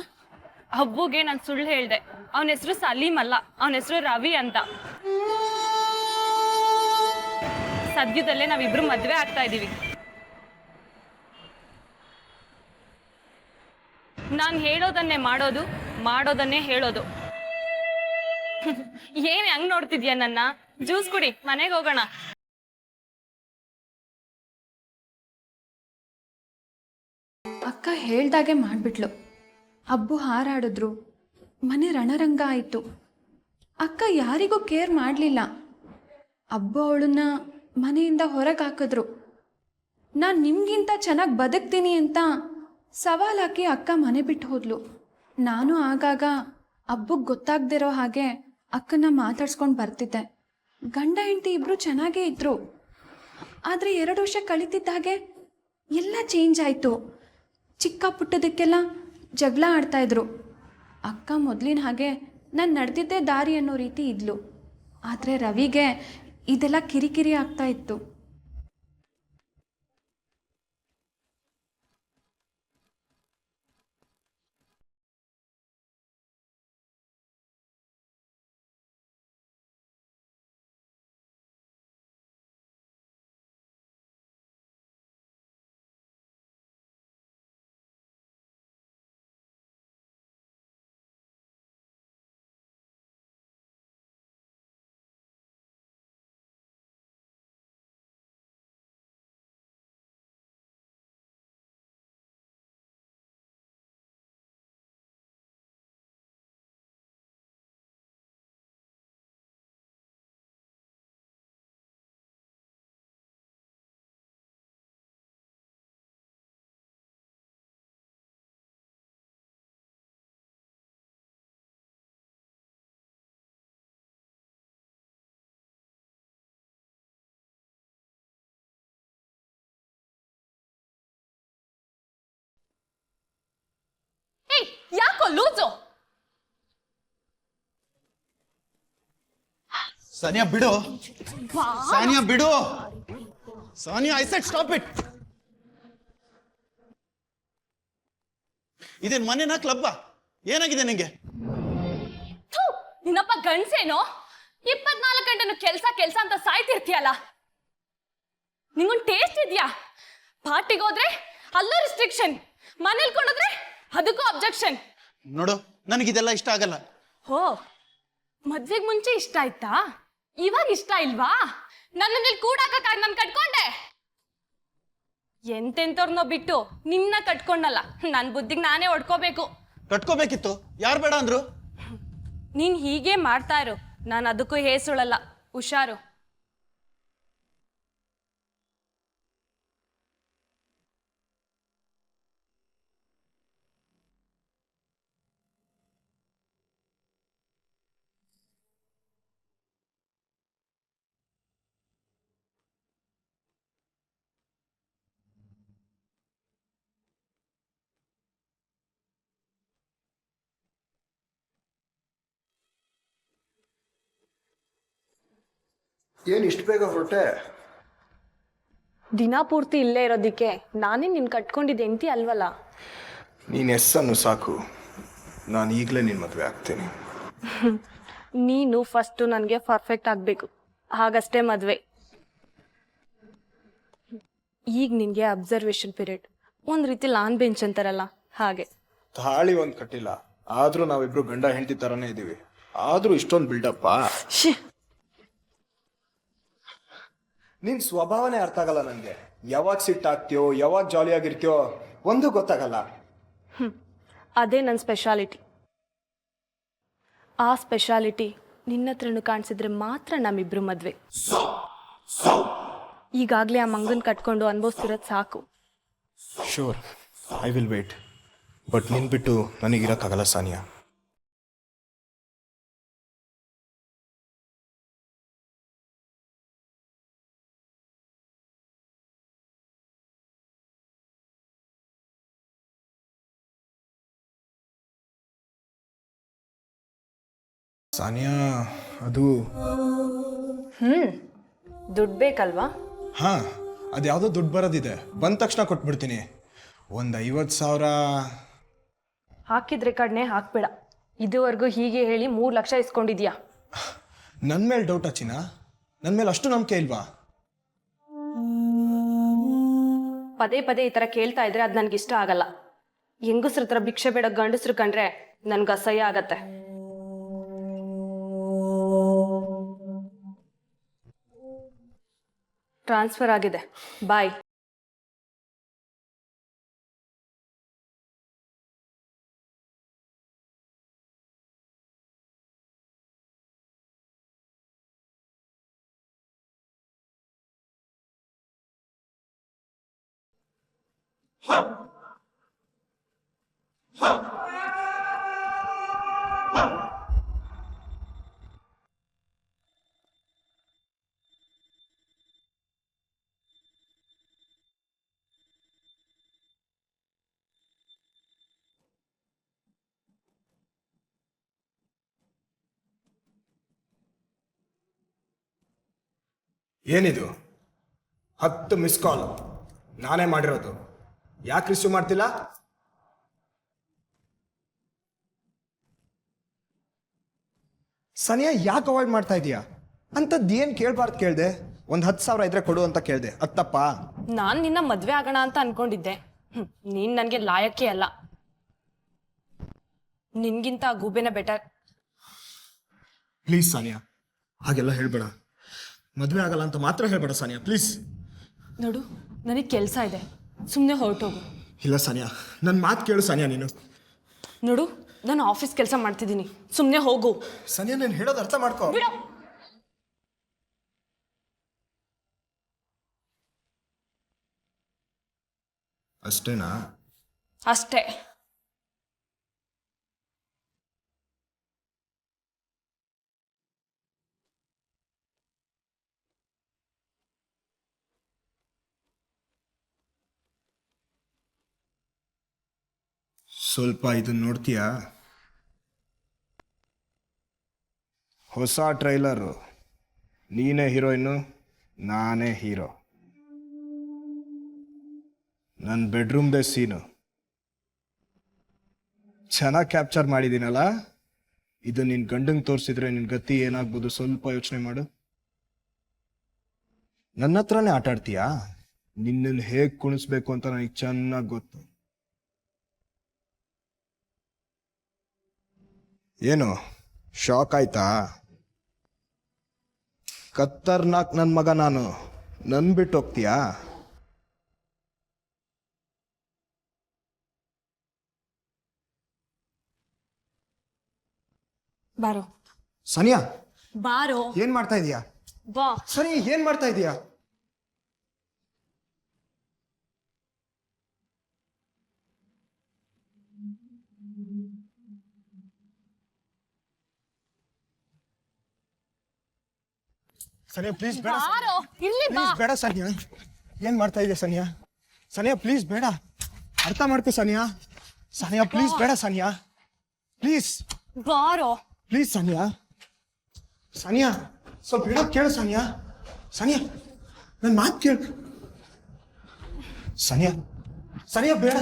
ಹಬ್ಬುಗೆ ನಾನು ಸುಳ್ಳು ಹೇಳ್ದೆ. ಅವನ ಹೆಸರು ಸಲೀಮ್ ಅಲ್ಲ, ಅವನ ಹೆಸರು ರವಿ ಅಂತ. ಸದ್ಯದಲ್ಲೇ ನಾವಿಬ್ರು ಮದ್ವೆ ಆಗ್ತಾ ಇದೀವಿ. ನಾನು ಹೇಳೋದನ್ನೇ ಮಾಡೋದು, ಮಾಡೋದನ್ನೇ ಹೇಳೋದು. ಏನ್ ಹೆಂಗ್ ನೋಡ್ತಿದ್ಯಾ ನನ್ನ? ಜ್ಯೂಸ್ ಕುಡಿ, ಮನೆಗೆ ಹೋಗೋಣ. ಅಕ್ಕ ಹೇಳ್ದಾಗೆ ಮಾಡ್ಬಿಟ್ಲು. ಹಬ್ಬು ಹಾರಾಡಿದ್ರು, ಮನೆ ರಣರಂಗ ಆಯಿತು. ಅಕ್ಕ ಯಾರಿಗೂ ಕೇರ್ ಮಾಡಲಿಲ್ಲ. ಹಬ್ಬು ಅವಳನ್ನ ಮನೆಯಿಂದ ಹೊರಗೆ ಹಾಕಿದ್ರು. ನಾನು ನಿಮಗಿಂತ ಚೆನ್ನಾಗಿ ಬದುಕ್ತೀನಿ ಅಂತ ಸವಾಲು ಹಾಕಿ ಅಕ್ಕ ಮನೆ ಬಿಟ್ಟು ಹೋದ್ಲು. ನಾನು ಆಗಾಗ ಹಬ್ಬಕ್ಕೆ ಗೊತ್ತಾಗ್ದಿರೋ ಹಾಗೆ ಅಕ್ಕನ ಮಾತಾಡ್ಸ್ಕೊಂಡು ಬರ್ತಿದ್ದೆ. ಗಂಡ ಹೆಂಡತಿ ಇಬ್ಬರು ಚೆನ್ನಾಗೇ ಇದ್ದರು. ಆದರೆ 2 ವರ್ಷ ಕಳೀತಿದ್ದಾಗೆ ಎಲ್ಲ ಚೇಂಜ್ ಆಯಿತು. ಚಿಕ್ಕ ಪುಟ್ಟದಕ್ಕೆಲ್ಲ ಜಗಳ ಆಡ್ತಾಯಿದ್ರು. ಅಕ್ಕ ಮೊದಲಿನ ಹಾಗೆ ನಾನು ನಡೆದಿದ್ದೇ ದಾರಿ ಅನ್ನೋ ರೀತಿ ಇದ್ಲು. ಆದರೆ ರವಿಗೆ ಇದೆಲ್ಲ ಕಿರಿಕಿರಿ ಆಗ್ತಾ ಇತ್ತು. ಲೂಸು. ಸಾನಿಯಾ ಬಿಡು, ಸಾನಿಯಾ ಬಿಡು, Sania I said stop it. ಇದೇನ್ ಮನೆನಾ ಕ್ಲಬ್ಬಾ? ಏನಾಗಿದೆ ನಿಂಗೆ? ಥು, ನಿನ್ನಪ್ಪ ಗಂಡ್ಸೇನೋ 24 ಗಂಟೆನು ಕೆಲ್ಸ ಅಂತ ಸಾಯ್ತಿರ್ತೀಯಲ್ಲ. ನಿಂಗೊಂದು ಟೇಸ್ಟ್ ಇದೆಯಾ? ಪಾರ್ಟಿಗೆ ಹೋದ್ರೆ ಅಲ್ಲೂ ರಿಸ್ಟ್ರಿಕ್ಷನ್, ಮನೇಲಿ ಕೊಂಡೋದ್ರೆ ಅದಕ್ಕೂ ಅಬ್ಜೆಕ್ಷನ್. ನೋಡು, ನನಗಿದೆಲ್ಲ ಇಷ್ಟ ಆಗಲ್ಲ. ಹೋ, ಮದ್ವೆಗ್ ಮುಂಚೆ ಇಷ್ಟ ಆಯ್ತಾ? ಇವಾಗ ಇಷ್ಟ ಇಲ್ವಾ? ನನ್ನ ಕೂಡಾಕಾಗಿ ನಾನು ಕಟ್ಕೊಂಡೆ. ಎಂತೆಂತವ್ರನ್ನೋ ಬಿಟ್ಟು ನಿನ್ನ ಕಟ್ಕೊಂಡಲ್ಲ, ನನ್ನ ಬುದ್ಧಿಗೆ ನಾನೇ ಹೊಡ್ಕೋಬೇಕು. ಕಟ್ಕೋಬೇಕಿತ್ತು, ಯಾರು ಬೇಡ ಅಂದ್ರು? ನೀನ್ ಹೀಗೆ ಮಾಡ್ತಾ ಇರು, ನಾನು ಅದಕ್ಕೂ ಹೇಸುಳಲ್ಲ, ಹುಷಾರು. ಏನು ಇಷ್ಟು ಬೇಗ ಹೊರಟೆ? ದಿನ ಪೂರ್ತಿ ಇಲ್ಲೇ ಇರೋದಕ್ಕೆ ನಾನೇ ನಿನ್ ಕಟ್ಕೊಂಡಿದ್ದೆ ಎಂತಿ ಅಲ್ವಲ್ಲ. ನೀನು ಎಸ್ಸನ್ನು ಸಾಕು, ನಾನು ಈಗಲೇ ನಿನ್ನ ಮದುವೆ ಆಗ್ತೀನಿ. ನೀನು ಫಸ್ಟು ನನಗೆ ಪರ್ಫೆಕ್ಟ್ ಆಗಬೇಕು, ಹಾಗಷ್ಟೇ ಮದುವೆ. ಈಗ ನಿನಗೆ ಅಬ್ಸರ್ವೇಷನ್ ಪೀರಿಯಡ್, ಒಂದು ರೀತಿ ಲಾನ್ ಬೆಂಚ್ ಅಂತಾರಲ್ಲ ಹಾಗೆ. ತಾಳಿ ಒಂದು ಕಟ್ಟಿಲ್ಲ, ಆದರೂ ನಾವಿಬ್ರು ಗಂಡ ಹೆಂಡತಿ ಥರನೇ ಇದ್ದೀವಿ. ಆದರೂ ಇಷ್ಟೊಂದು ಬಿಲ್ಡಪ್ಪ. ನಿನ್ನ ಸ್ವಭಾವನೇ ಅರ್ಥ ಆಗಲ್ಲ ನನಗೆ. ಯಾವಾಗ ಸಿಟ್ಟಾಗ್ತೀಯೋ, ಯಾವಾಗ ಜಾಲಿಯಾಗಿರ್ತೀಯೋ ಒಂದು ಗೊತ್ತಾಗಲ್ಲ. ಅದೇ ನನ್ನ ಸ್ಪೆಷಾಲಿಟಿ. ಆ ಸ್ಪೆಷಾಲಿಟಿ ನಿನ್ನ ಹತ್ರನೂ ಕಾಣಿಸಿದ್ರೆ ಮಾತ್ರ ನಮ್ಮಿಬ್ರು ಮದುವೆ. ಈಗಾಗಲೇ ಆ ಮಂಗನ್ ಕಟ್ಕೊಂಡು ಅನುಭವಿಸ್ತಿರೋದು ಸಾಕು. Sure, I will wait. But ನಿನ್ ಬಿಟ್ಟು ನನಗಿರೋಕ್ಕಾಗಲ್ಲ ಸಾನಿಯಾ. ಸಾನಿಯಾ, ಅದು ದುಡ್ಡು ಬೇಕಲ್ವಾ? ಹಾಂ, ಅದ್ಯಾವುದೋ ದುಡ್ಡು ಬರೋದಿದೆ, ಬಂದ ತಕ್ಷಣ ಕೊಟ್ಬಿಡ್ತೀನಿ. ಒಂದು 50,000 ಹಾಕಿದ್ರೆ ಕಡ್ನೆ ಹಾಕ್ಬೇಡ. ಇದುವರೆಗೂ ಹೀಗೆ ಹೇಳಿ 3 ಲಕ್ಷ ಇಸ್ಕೊಂಡಿದ್ಯಾ. ನನ್ನ ಮೇಲೆ ಡೌಟ್ ಹಚ್ಚಿನ? ನನ್ನ ಮೇಲೆ ಅಷ್ಟು ನಂಬಿಕೆ ಇಲ್ವಾ? ಪದೇ ಪದೇ ಈ ಥರ ಕೇಳ್ತಾ ಇದ್ರೆ ಅದು ನನಗಿಷ್ಟ ಆಗಲ್ಲ. ಹೆಂಗಸ್ರ ಹತ್ರ ಭಿಕ್ಷೆ ಬೇಡ ಗಂಡಸ್ರು ಕಂಡ್ರೆ ನನ್ಗೆ ಅಸಹ್ಯ ಆಗತ್ತೆ. ಟ್ರಾನ್ಸ್ಫರ್ ಆಗಿದೆ, ಬಾಯ್. ಏನಿದು? 10 ಮಿಸ್ ಕಾಲ್ ನಾನೇ ಮಾಡಿರೋದು. ಯಾಕೆ ರಿಸೀವ್ ಮಾಡ್ತಿಲ್ಲ? ಸಾನಿಯಾ, ಯಾಕೆ ಅವಾಯ್ಡ್ ಮಾಡ್ತಾ ಇದೀಯಾ? ಅಂಥದ್ದು ಏನು ಕೇಳಬಾರ್ದು ಕೇಳಿದೆ. ಒಂದು 10,000 ಇದ್ರೆ ಕೊಡು ಅಂತ ಕೇಳಿದೆ, ಅದು ತಪ್ಪಾ? ನಾನು ನಿನ್ನ ಮದುವೆ ಆಗೋಣ ಅಂತ ಅನ್ಕೊಂಡಿದ್ದೆ. ನೀನು ನನಗೆ ಲಾಯಕ್ಕೆ ಅಲ್ಲ. ನಿನ್ಗಿಂತ ಆ ಗೂಬೆನ ಬೆಟರ್. ಪ್ಲೀಸ್ ಸಾನಿಯಾ, ಹಾಗೆಲ್ಲ ಹೇಳ್ಬೇಡ. ಮದುವೆ ಆಗಲ್ಲ ಅಂತ ಮಾತ್ರ ಹೇಳ್ಬೇಡ ಸಾನಿಯಾ, ಪ್ಲೀಸ್. ನೋಡು, ನನಗೆ ಕೆಲಸ ಇದೆ, ಸುಮ್ಮನೆ ಹೊರಟೋಗು. ಇಲ್ಲ ಸಾನಿಯಾ, ನನ್ನ ಮಾತು ಕೇಳು ಸಾನಿಯಾ. ನೀನು ನೋಡು, ನಾನು ಆಫೀಸ್ ಕೆಲಸ ಮಾಡ್ತಿದ್ದೀನಿ, ಸುಮ್ಮನೆ ಹೋಗು. ಸಾನಿಯಾ, ನಾನು ಹೇಳೋದು ಅರ್ಥ ಮಾಡ್ಕೋ. ಬಿಡು. ಅಷ್ಟೇನಾ? ಅಷ್ಟೇ. ಸ್ವಲ್ಪ ಇದನ್ನ ನೋಡ್ತೀಯಾ? ಹೊಸ ಟ್ರೈಲರು, ನೀನೇ ಹೀರೋಯಿನ್ನು, ನಾನೇ ಹೀರೋ. ನನ್ನ ಬೆಡ್ರೂಮ್ದೇ ಸೀನು ಚೆನ್ನಾಗಿ ಕ್ಯಾಪ್ಚರ್ ಮಾಡಿದ್ದೀನಲ್ಲ. ಇದು ನಿನ್ನ ಗಂಡಂಗೆ ತೋರಿಸಿದ್ರೆ ನಿನ್ನ ಗತಿ ಏನಾಗ್ಬೋದು ಸ್ವಲ್ಪ ಯೋಚನೆ ಮಾಡು. ನನ್ನ ಹತ್ರನೇ ಆಟ ಆಡ್ತೀಯಾ? ನಿನ್ನನ್ನು ಹೇಗೆ ಕುಣಿಸ್ಬೇಕು ಅಂತ ನನಗೆ ಚೆನ್ನಾಗಿ ಗೊತ್ತು. ಏನು ಶಾಕ್ ಆಯ್ತಾ? ಖತರ್ನಾಕ್ ನನ್ನ ಮಗ ನಾನು, ನನ್ ಬಿಟ್ಟು ಹೋಗ್ತೀಯಾ? ಬಾರೋ ಸನಿಯಾ, ಬಾರೋ ಏನ್ ಮಾಡ್ತಾ ಇದೀಯಾ? ಬಾ. ಸನಿ, ಏನ್ ಮಾಡ್ತಾ ಇದೀಯಾ? ಸನಿಯಾ ಪ್ಲೀಸ್ ಬೇಡ. ಬಾರೋ ಇಲ್ಲಿ ಬಾ. ಪ್ಲೀಸ್ ಬೇಡ ಸನಿಯಾ. ಏನ್ ಮಾಡ್ತಾ ಇದೀಯ ಸನಿಯಾ? ಸನಿಯಾ ಪ್ಲೀಸ್ ಬೇಡ, ಅರ್ಥ ಮಾಡ್ಕೋ ಸನಿಯಾ. ಸನಿಯಾ ಪ್ಲೀಸ್ ಬೇಡ ಸನಿಯಾ, ಪ್ಲೀಸ್ ಬಾರೋ. ಪ್ಲೀಸ್ ಸನಿಯಾ. ಸನಿಯಾ ಸ್ವಲ್ಪ ಹೇಳೋದು ಕೇಳು ಸನಿಯಾ. ಸನಿಯಾ ನನ್ನ ಮಾತು ಕೇಳು. ಸನಿಯಾ, ಸನಿಯಾ ಬೇಡ.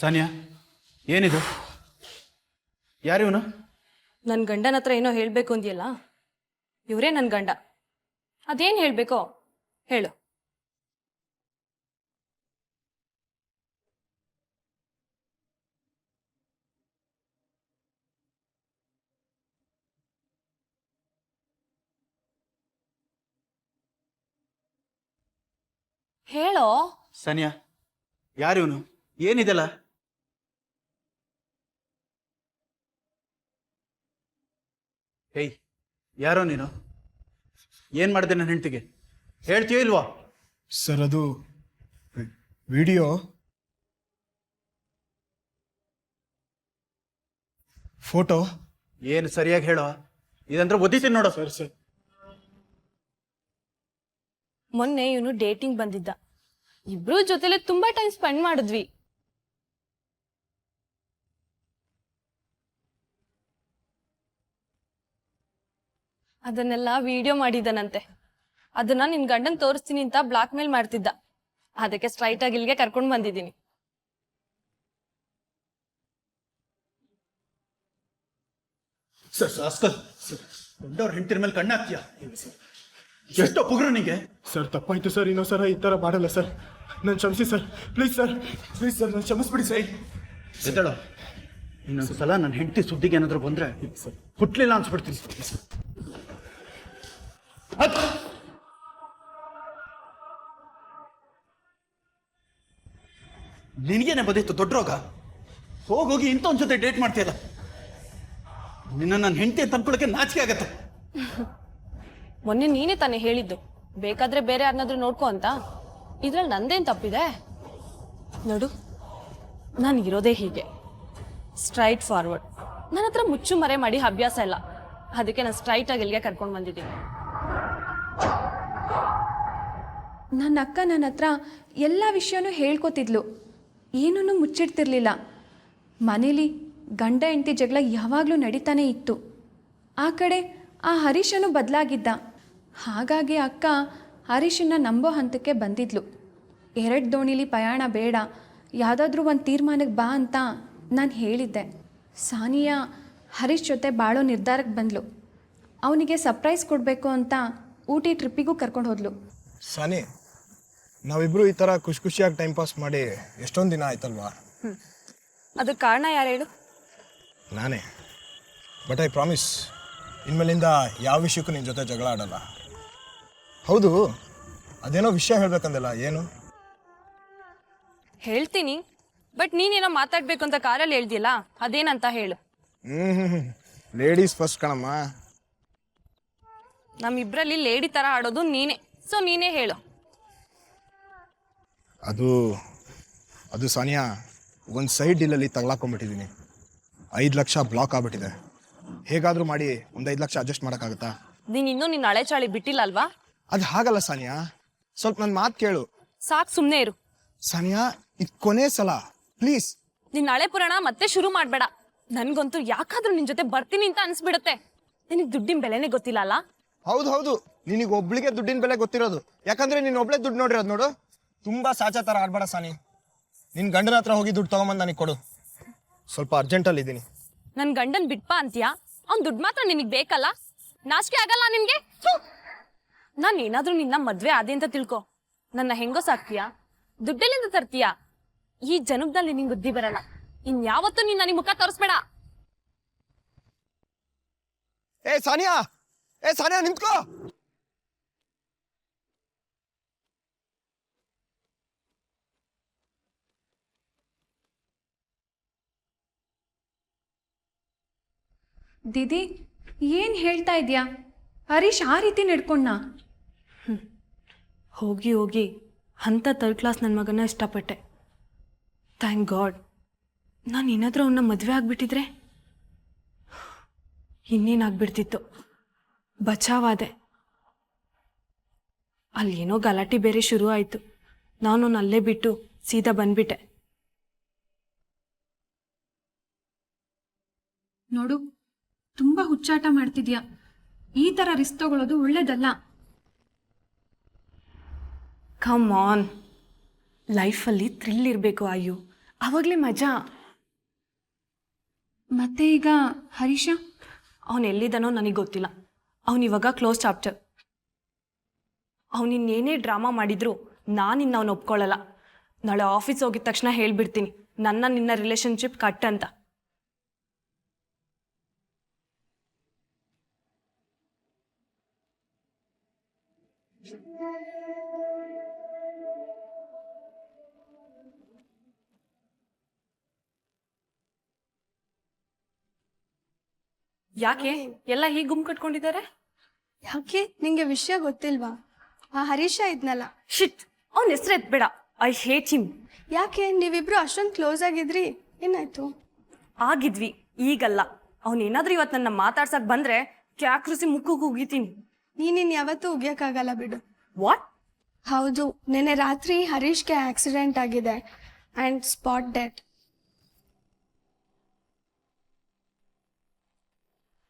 ಸಾನಿಯಾ, ಏನಿದು? ಯಾರಿವನು? ನನ್ನ ಗಂಡನ ಹತ್ರ ಏನೋ ಹೇಳಬೇಕು ಅಂದ್ಯಲ್ಲ, ಇವರೇ ನನ್ನ ಗಂಡ. ಅದೇನು ಹೇಳಬೇಕೋ ಹೇಳು. ಹೇಳೋ. ಸಾನಿಯಾ, ಯಾರಿವನು? ಏನಿದೆಲ್ಲ? ಹೇಯ್, ಯಾರೋ ನೀನು? ಏನ್ ಮಾಡಿದೆ ನನ್ನ ಹೆಂಡತಿಗೆ? ಹೇಳ್ತೀಯೋ ಇಲ್ವಾ? ಸರ್ ಅದು ವಿಡಿಯೋ, ಫೋಟೋ. ಏನು ಸರಿಯಾಗಿ ಹೇಳೋ, ಇದಂದ್ರೆ ಒದಿತೀನಿ ನೋಡೋ. ಸರ್ ಸರ್, ಮೊನ್ನೆ ಇವನು ಡೇಟಿಂಗ್ ಬಂದಿದ್ದ. ಇಬ್ರು ಜೊತೆಲೆ ತುಂಬಾ ಟೈಮ್ ಸ್ಪೆಂಡ್ ಮಾಡಿದ್ವಿ. ಅದನ್ನೆಲ್ಲ ವಿಡಿಯೋ ಮಾಡಿದ್ದಾನಂತೆ. ಅದನ್ನ ನಿನ್ ಗಂಡನ್ ತೋರಿಸ್ತೀನಿ ಅಂತ ಬ್ಲಾಕ್ ಮೇಲ್ ಮಾಡ್ತಿದ್ದ. ಅದಕ್ಕೆ ಸ್ಟ್ರೈಟ್ ಆಗಿ ಇಲ್ಲಿಗೆ ಕರ್ಕೊಂಡು ಬಂದಿದ್ದೀನಿ. ಸರ್ ಅಸ್ಕಲ್, ದೊಡ್ಡವ್ರ ಹೆಂಡತಿರ ಮೇಲೆ ಕಣ್ಣು ಹಾಕ್ತೀಯ? ಎಷ್ಟೋ ಪುಗ್ರು ನಿಂಗೆ. ಸರ್ ತಪ್ಪಾಯ್ತು ಸರ್, ಇನ್ನೊಂದ್ಸಲ ಈ ಥರ ಮಾಡಲ್ಲ ಸರ್. ನಾನು ಕ್ಷಮಿಸಿ sir, please sir, please sir, ನಾನು ಕ್ಷಮಿಸ್ಬಿಡಿ ಸರ್. ಎದ್ದೇಳೋ, ಇನ್ನೊಂದು ಸಲ ನನ್ನ ಹೆಂಡತಿ ಸುದ್ದಿಗೆ ಏನಾದರೂ ಬಂದ್ರೆ ಹುಟ್ಲಿಲ್ಲ ಅನ್ಸ್ಬಿಡ್ತೀನಿ. ನಿನಗೇನೆ ಬದಿತ್ತು ದೊಡ್ಡ ರೋಗ? ಹೋಗೋಗಿ ಇಂಥವನ್ ಜೊತೆ ಡೇಟ್ ಮಾಡ್ತೀಯಲ್ಲ. ನಿನ್ನ ನನ್ನ ಹೆಂಡತಿ ಅಂತ ಅನ್ಕೊಳ್ಳೋಕೆ ನಾಚಿಕೆ ಆಗತ್ತೆ. ಮೊನ್ನೆ ನೀನೇ ತಾನೇ ಹೇಳಿದ್ದು ಬೇಕಾದ್ರೆ ಬೇರೆ ಯಾರನ್ನಾದ್ರೂ ನೋಡ್ಕೊ ಅಂತ. ಇದ್ರಲ್ಲಿ ನಂದೇನ್ ತಪ್ಪಿದೆ? ನೋಡು, ನಾನು ಇರೋದೇ ಹೀಗೆ, ಸ್ಟ್ರೈಟ್ ಫಾರ್ವರ್ಡ್. ನನ್ನ ಹತ್ರ ಮುಚ್ಚು ಮರೆ ಮಾಡಿ ಅಭ್ಯಾಸ ಇಲ್ಲ. ಅದಕ್ಕೆ ನಾನು ಸ್ಟ್ರೈಟ್ ಆಗಿ ಇಲ್ಲಿಗೆ ಕರ್ಕೊಂಡು ಬಂದಿದ್ದೀನಿ. ನನ್ನ ಅಕ್ಕ ನನ್ನ ಹತ್ರ ಎಲ್ಲ ವಿಷಯನೂ ಹೇಳ್ಕೊತಿದ್ಲು, ಏನೂ ಮುಚ್ಚಿಡ್ತಿರ್ಲಿಲ್ಲ. ಮನೇಲಿ ಗಂಡ ಹೆಂಡತಿ ಜಗಳ ಯಾವಾಗಲೂ ನಡೀತಾನೆ ಇತ್ತು. ಆ ಕಡೆ ಆ ಹರೀಶನು ಬದಲಾಗಿದ್ದ. ಹಾಗಾಗಿ ಅಕ್ಕ ಹರೀಶನ್ನ ನಂಬೋ ಹಂತಕ್ಕೆ ಬಂದಿದ್ಲು. 2 ದೋಣಿಲಿ ಪ್ರಯಾಣ ಬೇಡ, ಯಾವುದಾದ್ರೂ ಒಂದು ತೀರ್ಮಾನಕ್ಕೆ ಬಾ ಅಂತ ನಾನು ಹೇಳಿದ್ದೆ. ಸಾನಿಯಾ ಹರೀಶ್ ಜೊತೆ ಬಾಳೋ ನಿರ್ಧಾರಕ್ಕೆ ಬಂದ್ಲು. ಅವನಿಗೆ ಸರ್ಪ್ರೈಸ್ ಕೊಡಬೇಕು ಅಂತ ಊಟಿ ಟ್ರಿಪ್ಪಿಗೂ ಕರ್ಕೊಂಡು ಹೋದ್ಲು. ಸಾನಿ, ನಾವಿಬ್ರು ಈ ಥರ ಖುಷಿ ಖುಷಿಯಾಗಿ ಟೈಮ್ ಪಾಸ್ ಮಾಡಿ ಎಷ್ಟೊಂದು ದಿನ ಆಯ್ತಲ್ವಾ? ಅದಕ್ಕೆ ಕಾರಣ ಯಾರು ಹೇಳು? ನಾನೇ. ಬಟ್ ಐ ಪ್ರಾಮಿಸ್, ಇನ್ಮೇಲಿಂದ ಯಾವ ವಿಷಯಕ್ಕೂ ನಿನ್ನ ಜೊತೆ ಜಗಳ ಆಡಲ್ಲ. ಹೌದು, ಅದೇನೋ ವಿಷಯ ಹೇಳ್ಬೇಕಂದಲ್ಲ, ಏನು? ಹೇಳ್ತೀನಿ, ಬಟ್ ನೀನೇನೋ ಮಾತಾಡ್ಬೇಕು ಅಂತ ಕಾರಲ್ಲಿ ಹೇಳ್ದಿಲ್ಲ, ಅದೇನಂತ ಹೇಳು. ಲೇಡೀಸ್ ಫಸ್ಟ್ ಕಣಮ್ಮ. ನಮ್ಮಿಬ್ರಲ್ಲಿ ಲೇಡಿ ತರ ಆಡೋದು ನೀನೇ, ಸೊ ನೀನೇ ಹೇಳು. ಅದು ಸಾನಿಯಾ, ಒಂದು ಸೈಡ್ ಡೀಲಲ್ಲಿ ತಗೊಳಕೊಂಡ್ಬಿಟ್ಟಿದ್ದೀನಿ. 5 ಲಕ್ಷ ಬ್ಲಾಕ್ ಆಗ್ಬಿಟ್ಟಿದೆ. ಹೇಗಾದರೂ ಮಾಡಿ ಒಂದು 5 ಲಕ್ಷ ಅಡ್ಜಸ್ಟ್ ಮಾಡೋಕ್ಕಾಗತ್ತಾ? ನೀನು ಇನ್ನೂ ನಿನ್ನ ಹಳೆ ಚಾಳಿ ಬಿಟ್ಟಿಲ್ಲ ಅಲ್ವಾ? ಅದು ಹಾಗಲ್ಲ ಸಾನಿಯಾ, ಸ್ವಲ್ಪ ನನ್ನ ಮಾತು ಕೇಳು. ಸಾಕ್ ಸುಮ್ನೆ ಇರು. ಸಾನಿಯಾ, ಇದು ಕೊನೆ ಸಲ, ಪ್ಲೀಸ್. ನಿನ್ ಹಳೆ ಪುರಾಣ ಮತ್ತೆ ಶುರು ಮಾಡ್ಬೇಡ. ನನ್ಗಂತೂ ಯಾಕಾದ್ರೂ ನಿನ್ ಜೊತೆ ಬರ್ತೀನಿ ಅಂತ ಅನ್ಸ್ಬಿಡುತ್ತೆ. ನಿನಗ್ ದುಡ್ಡಿನ ಬೆಲೆನೇ ಗೊತ್ತಿಲ್ಲ ಅಲ್ಲ? ಹೌದು, ನಿನಗೆ ಒಬ್ಳಿಗೆ ದುಡ್ಡಿನ ಬೆಲೆ ಗೊತ್ತಿರೋದು, ಯಾಕಂದ್ರೆ ನೀನು ಒಬ್ಳೆ ದುಡ್ಡು ನೋಡಿರೋದು ನೋಡು. ತುಂಬಾ ಸಾಚಾ ಥರ ಆಡ್ಬೇಡ ಸಾನಿ. ನಿನ್ನ ಗಂಡನ ಹತ್ರ ಹೋಗಿ ದುಡ್ಡು ತಗೊಂಬಂದು ನನಗೆ ಕೊಡು, ಸ್ವಲ್ಪ ಅರ್ಜೆಂಟಲ್ಲಿ ಇದ್ದೀನಿ. ನನ್ ಗಂಡನ್ ಬಿಟ್ಪಾ ಅಂತೀಯಾ? ಅವ್ನ್ ದುಡ್ಡು ಮಾತ್ರ ನಿನಗ್ ಬೇಕಲ್ಲ? ನಾಚಿಕೆ ಆಗಲ್ಲ ನಿನ್ಗೆ? ನಾನು ಏನಾದ್ರೂ ನಿನ್ನ ಮದ್ವೆ ಆದೆ ಅಂತ ತಿಳ್ಕೊ, ನನ್ನ ಹೆಂಗೋ ಸಾಕ್ತೀಯಾ? ದುಡ್ಡೆಲ್ಲಿಂದ ತರ್ತೀಯಾ? ಈ ಜನ್ಮದಲ್ಲಿ ನಿಂಗೆ ಬುದ್ಧಿ ಬರಲ್ಲ. ಇನ್ಯಾವತ್ತೂ ನೀನ್ ನನಗೆ ಮುಖ ತೋರಿಸ್ಬೇಡ. ಏ ಸಾನಿಯಾ ನಿಂತ್ಕೋ. ದೀದಿ ಏನು ಹೇಳ್ತಾ ಇದೆಯಾ? ಹರೀಶ್ ಆ ರೀತಿ ನಡ್ಕೊಂಡ? ಹೋಗಿ ಹೋಗಿ ಅಂಥ ಥರ್ಡ್ ಕ್ಲಾಸ್ ನನ್ನ ಮಗನ ಇಷ್ಟಪಟ್ಟೆ. Thank god. ನಾನು ಏನಾದರೂ ಅವನ್ನ ಮದುವೆ ಆಗಿಬಿಟ್ಟಿದ್ರೆ ಇನ್ನೇನಾಗ್ಬಿಡ್ತಿತ್ತು. ಬಚಾವಾದೆ. ಅಲ್ಲೇನೋ ಗಲಾಟೆ ಬೇರೆ ಶುರು ಆಯಿತು. ನಾನು ಅಲ್ಲೇ ಬಿಟ್ಟು ಸೀದಾ ಬಂದ್ಬಿಟ್ಟೆ. ನೋಡು, ತುಂಬ ಹುಚ್ಚಾಟ ಮಾಡ್ತಿದ್ಯಾ. ಈ ಥರ ರಿಸ್ಕ್ ತಗೊಳ್ಳೋದು ಒಳ್ಳೇದಲ್ಲ. ಕಮ್ ಆನ್, ಲೈಫಲ್ಲಿ ಥ್ರಿಲ್ ಇರಬೇಕು ಆಯು, ಆವಾಗಲೇ ಮಜಾ. ಮತ್ತೆ ಈಗ ಹರೀಶ ಅವನು ಎಲ್ಲಿದ್ದಾನೋ ನನಗೆ ಗೊತ್ತಿಲ್ಲ. ಅವನಿವಾಗ ಕ್ಲೋಸ್ ಚಾಪ್ಟರ್. ಅವನಿನ್ನೇನೇ ಡ್ರಾಮಾ ಮಾಡಿದ್ರು ನಾನಿನ್ನು ಅವನು ಒಪ್ಕೊಳ್ಳಲ್ಲ. ನಾಳೆ ಆಫೀಸ್ ಹೋಗಿದ ತಕ್ಷಣ ಹೇಳ್ಬಿಡ್ತೀನಿ, ನಿನ್ನ ರಿಲೇಷನ್ಶಿಪ್ ಕಟ್ ಅಂತ. ಯಾಕೆ ಎಲ್ಲ ಹೀಗೆ ಗುಮ್ ಕಟ್ಕೊಂಡಿದ್ದಾರೆ? ಯಾಕೆ ನಿಂಗೆ ವಿಷಯ ಗೊತ್ತಿಲ್ವಾ? ಆ ಹರೀಶ ಇದ್ನಲ್ಲ. ಶಿಟ್, ಅವನ ಹೆಸರು ಎತ್ಬೇಡ. I hate him. ಯಾಕೆ ನೀವಿಬ್ರು ಅಷ್ಟೊಂದು ಕ್ಲೋಸ್ ಆಗಿದ್ರಿ, ಏನಾಯ್ತು? ಆಗಿದ್ವಿ, ಈಗಲ್ಲ. ಅವನೇನಾದ್ರೂ ಇವತ್ತು ನನ್ನ ಮಾತಾಡ್ಸಕ್ ಬಂದ್ರೆ ಕ್ಯಾಕ್ರಿಸಿ ಮುಖಕ್ಕೆ ಉಗಿತೀನಿ. ನೀನಿನ್ ಯಾವತ್ತೂ ಉಗಿಯಕ್ಕಾಗಲ್ಲ ಬಿಡು. ವಾಟ್? ಹೌದು, ನಿನ್ನೆ ರಾತ್ರಿ ಹರೀಶ್ಗೆ ಆಕ್ಸಿಡೆಂಟ್ ಆಗಿದೆ ಆ್ಯಂಡ್ ಸ್ಪಾಟ್ ಡೆತ್.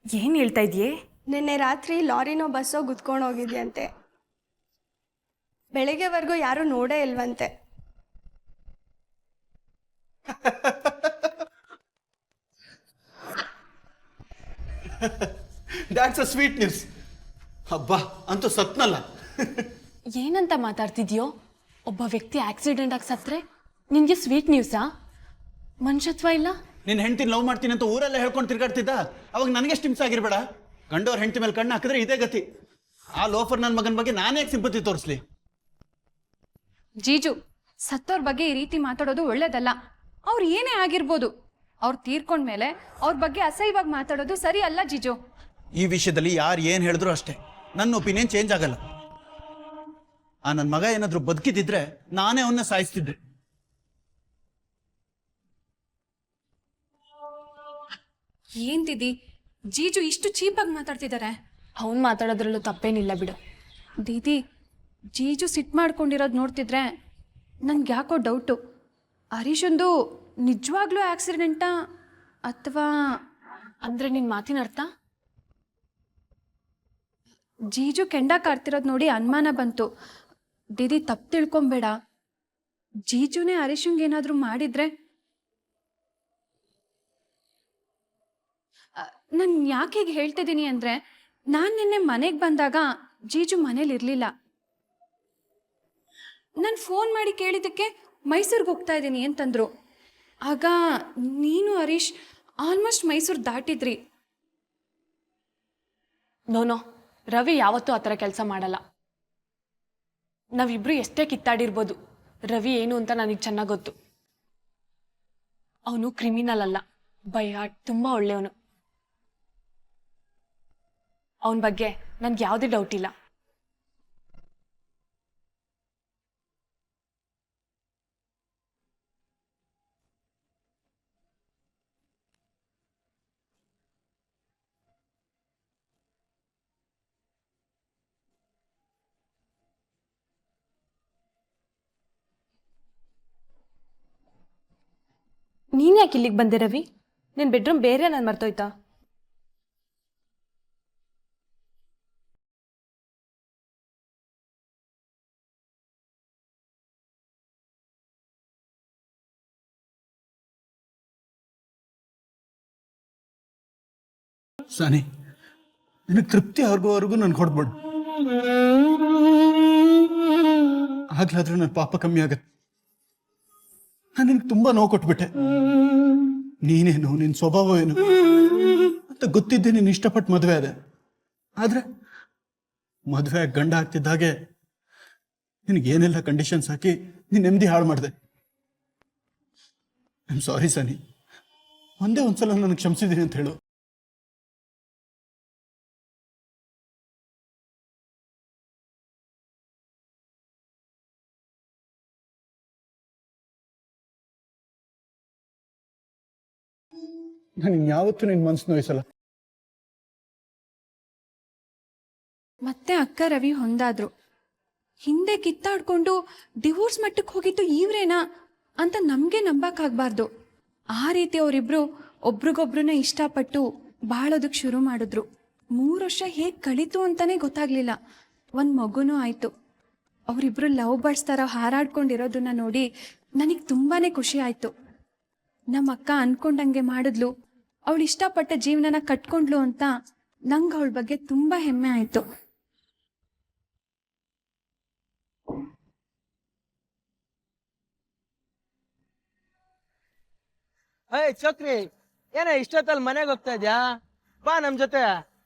ಏನ್ ಹೇಳ್ತಾ ಇದೆಯೇ? ನಿನ್ನೆ ರಾತ್ರಿ ಲಾರಿನೋ ಬಸ್ಸೋ ಗುದ್ಕೊಂಡು ಹೋಗಿದ್ಯಂತೆ. ಬೆಳಗ್ಗೆವರೆಗೂ ಯಾರೂ ನೋಡೇ ಇಲ್ವಂತೆ. That's a sweet news. ಹಬ್ಬ ಅಂತೂ ಸತ್ನಲ್ಲ. ಏನಂತ ಮಾತಾಡ್ತಿದ್ಯೋ? ಒಬ್ಬ ವ್ಯಕ್ತಿ ಆಕ್ಸಿಡೆಂಟ್ ಆಗಿ ಸತ್ರೆ ನಿನ್ಗೆ ಸ್ವೀಟ್ ನ್ಯೂಸಾ? ಮನುಷ್ಯತ್ವ ಇಲ್ಲ. ನಿನ್ನ ಹೆಂಡತಿ ಲವ್ ಮಾಡ್ತೀನಿ ಅಂತ ಊರೆಲ್ಲ ಹೇಳ್ಕೊಂಡು ತಿರ್ಗಾಡ್ತಿದ್ದ. ಅವಾಗ ನನಗೆಷ್ಟು ಹಿಂಸೆ ಆಗಿರ್ಬೇಡ. ಗಂಡವ್ರ ಹೆಂಡತಿ ಮೇಲೆ ಕಣ್ಣು ಹಾಕಿದ್ರೆ ಇದೇ ಗತಿ. ಆ ಲೋಫರ್ ನನ್ನ ಮಗನ ಬಗ್ಗೆ ನಾನೇ ಯಾಕೆ ಸಿಂಪತಿ ತೋರಿಸ್ಲಿ? ಜೀಜು, ಸತ್ತೋರ್ ಬಗ್ಗೆ ಈ ರೀತಿ ಮಾತಾಡೋದು ಒಳ್ಳೇದಲ್ಲ. ಅವ್ರು ಏನೇ ಆಗಿರ್ಬೋದು, ಅವ್ರು ತೀರ್ಕೊಂಡ್ಮೇಲೆ ಅವ್ರ ಬಗ್ಗೆ ಅಸಹ್ಯವಾಗಿ ಮಾತಾಡೋದು ಸರಿ ಅಲ್ಲ ಜೀಜು. ಈ ವಿಷಯದಲ್ಲಿ ಯಾರು ಏನು ಹೇಳಿದ್ರು ಅಷ್ಟೇ, ನನ್ನ ಒಪಿನಿಯನ್ ಚೇಂಜ್ ಆಗಲ್ಲ. ಆ ನನ್ನ ಮಗ ಏನಾದರೂ ಬದುಕಿದ್ದಿದ್ರೆ ನಾನೇ ಅವನ್ನ ಸಾಯಿಸ್ತಿದ್ದೆ. ಏನ್ ದಿದಿ, ಜೀಜು ಇಷ್ಟು ಚೀಪಾಗಿ ಮಾತಾಡ್ತಿದ್ದಾರೆ. ಅವನು ಮಾತಾಡೋದ್ರಲ್ಲೂ ತಪ್ಪೇನಿಲ್ಲ ಬಿಡು. ದೀದಿ, ಜೀಜು ಸಿಟ್ಟು ಮಾಡ್ಕೊಂಡಿರೋದು ನೋಡ್ತಿದ್ರೆ ನನ್ಗೆ ಯಾಕೋ ಡೌಟು. ಹರೀಶಂದು ನಿಜವಾಗ್ಲೂ ಆಕ್ಸಿಡೆಂಟಾ ಅಥವಾ? ಅಂದ್ರೆ ನಿನ್ನ ಮಾತಿನ ಅರ್ಥ? ಜೀಜು ಕೆಂಡ ಕಾರ್ತಿರೋದು ನೋಡಿ ಅನುಮಾನ ಬಂತು. ದೀದಿ ತಪ್ಪು ತಿಳ್ಕೊಂಬೇಡ. ಜೀಜುನೇ ಹರೀಶಂಗೆ ಏನಾದರೂ ಮಾಡಿದ್ರೆ? ನಾನು ಯಾಕೆ ಹೀಗೆ ಹೇಳ್ತಿದ್ದೀನಿ ಅಂದರೆ, ನಾನು ನಿನ್ನೆ ಮನೆಗೆ ಬಂದಾಗ ಜೀಜು ಮನೇಲಿ ಇರಲಿಲ್ಲ. ನಾನು ಫೋನ್ ಮಾಡಿ ಕೇಳಿದ್ದಕ್ಕೆ ಮೈಸೂರಿಗೆ ಹೋಗ್ತಾ ಇದ್ದೀನಿ ಅಂತಂದರು. ಆಗ ನೀನು ಹರೀಶ್ ಆಲ್ಮೋಸ್ಟ್ ಮೈಸೂರು ದಾಟಿದ್ರಿ. ನೋನೋ, ರವಿ ಯಾವತ್ತೂ ಆ ಥರ ಕೆಲಸ ಮಾಡಲ್ಲ. ನಾವಿಬ್ರು ಎಷ್ಟೇ ಕಿತ್ತಾಡಿರ್ಬೋದು, ರವಿ ಏನು ಅಂತ ನನಗೆ ಚೆನ್ನಾಗಿ ಗೊತ್ತು. ಅವನು ಕ್ರಿಮಿನಲ್ ಅಲ್ಲ, ಬೈ ಹಾರ್ಟ್ ತುಂಬ ಒಳ್ಳೆಯವನು. ಅವನ ಬಗ್ಗೆ ನನಗೆ ಯಾವುದೇ ಡೌಟ್ ಇಲ್ಲ. ನೀನ್ ಯಾಕೆ ಇಲ್ಲಿಗೆ ಬಂದೆ ರವಿ? ನಿನ್ ಬೆಡ್ರೂಮ್ ಬೇರೆ ನಾನು ಮರ್ತೋಯ್ತಾ? ಸಾನಿ, ನಿನಗೆ ತೃಪ್ತಿ ಆಗೋವರೆಗೂ ನನ್ಗೆ ಹೊಡ್ಬೇಡ. ಆಗ್ಲಾದ್ರೂ ನನ್ನ ಪಾಪ ಕಮ್ಮಿ ಆಗತ್ತೆ. ನಾನು ನಿನ್ಗೆ ತುಂಬಾ ನೋವು ಕೊಟ್ಬಿಟ್ಟೆ. ನೀನೇನು, ನಿನ್ ಸ್ವಭಾವ ಏನು ಅಂತ ಗೊತ್ತಿದ್ದೆ ನೀನು ಇಷ್ಟಪಟ್ಟು ಮದುವೆ ಆದೆ. ಆದ್ರೆ ಮದುವೆ ಗಂಡ ಆಗ್ತಿದ್ದಾಗೆ ನಿನಗೇನೆಲ್ಲ ಕಂಡೀಷನ್ಸ್ ಹಾಕಿ ನೀನ್ ನೆಮ್ಮದಿ ಹಾಳು ಮಾಡಿದೆ. I am sorry Sani. ಒಂದೇ ಒಂದ್ಸಲ ನನಗೆ ಕ್ಷಮಿಸಿದ್ದೀನಿ ಅಂತ ಹೇಳು. ನಾನು ಯಾವತ್ತೂ ನಿನ್ನ ಮನಸ್ಸು ನೋಯಿಸಲ್ಲ. ಮತ್ತೆ ಅಕ್ಕ ರವಿ ಹೊಂದಾದ್ರು. ಹಿಂದೆ ಕಿತ್ತಾಡ್ಕೊಂಡು ಡಿವೋರ್ಸ್ ಮಟ್ಟಕ್ಕೆ ಹೋಗಿದ್ದು ಇವ್ರೇನಾ ಅಂತ ನಮಗೆ ನಂಬಕ್ಕಾಗಬಾರ್ದು. ಆ ರೀತಿ ಅವರಿಬ್ರು ಒಬ್ರಿಗೊಬ್ರನ್ನ ಇಷ್ಟಪಟ್ಟು ಬಾಳೋದಕ್ಕೆ ಶುರು ಮಾಡಿದ್ರು. 3 ವರ್ಷ ಹೇಗೆ ಕಳೀತು ಅಂತಾನೆ ಗೊತ್ತಾಗ್ಲಿಲ್ಲ. ಒಂದು ಮಗುನೂ ಆಯಿತು. ಅವರಿಬ್ರು ಲವ್ ಬರ್ಡ್ಸ್ ಥರ ಹಾರಾಡ್ಕೊಂಡಿರೋದನ್ನ ನೋಡಿ ನನಗೆ ತುಂಬಾ ಖುಷಿ ಆಯಿತು. ನಮ್ಮ ಅಕ್ಕ ಅನ್ಕೊಂಡಂಗೆ ಮಾಡಿದ್ಲು, ಅವಳು ಇಷ್ಟಪಟ್ಟ ಜೀವನನ ಕಟ್ಕೊಂಡ್ಲು ಅಂತ ನಂಗೆ ಅವಳ ಬಗ್ಗೆ ತುಂಬ ಹೆಮ್ಮೆ ಆಯಿತು. ಚಕ್ರಿ, ಏನ ಇಷ್ಟೊತ್ತಲ್ಲಿ ಮನೆಗೆ ಹೋಗ್ತಾ ಇದ್ಯಾ? ಬಾ ನಮ್ ಜೊತೆ,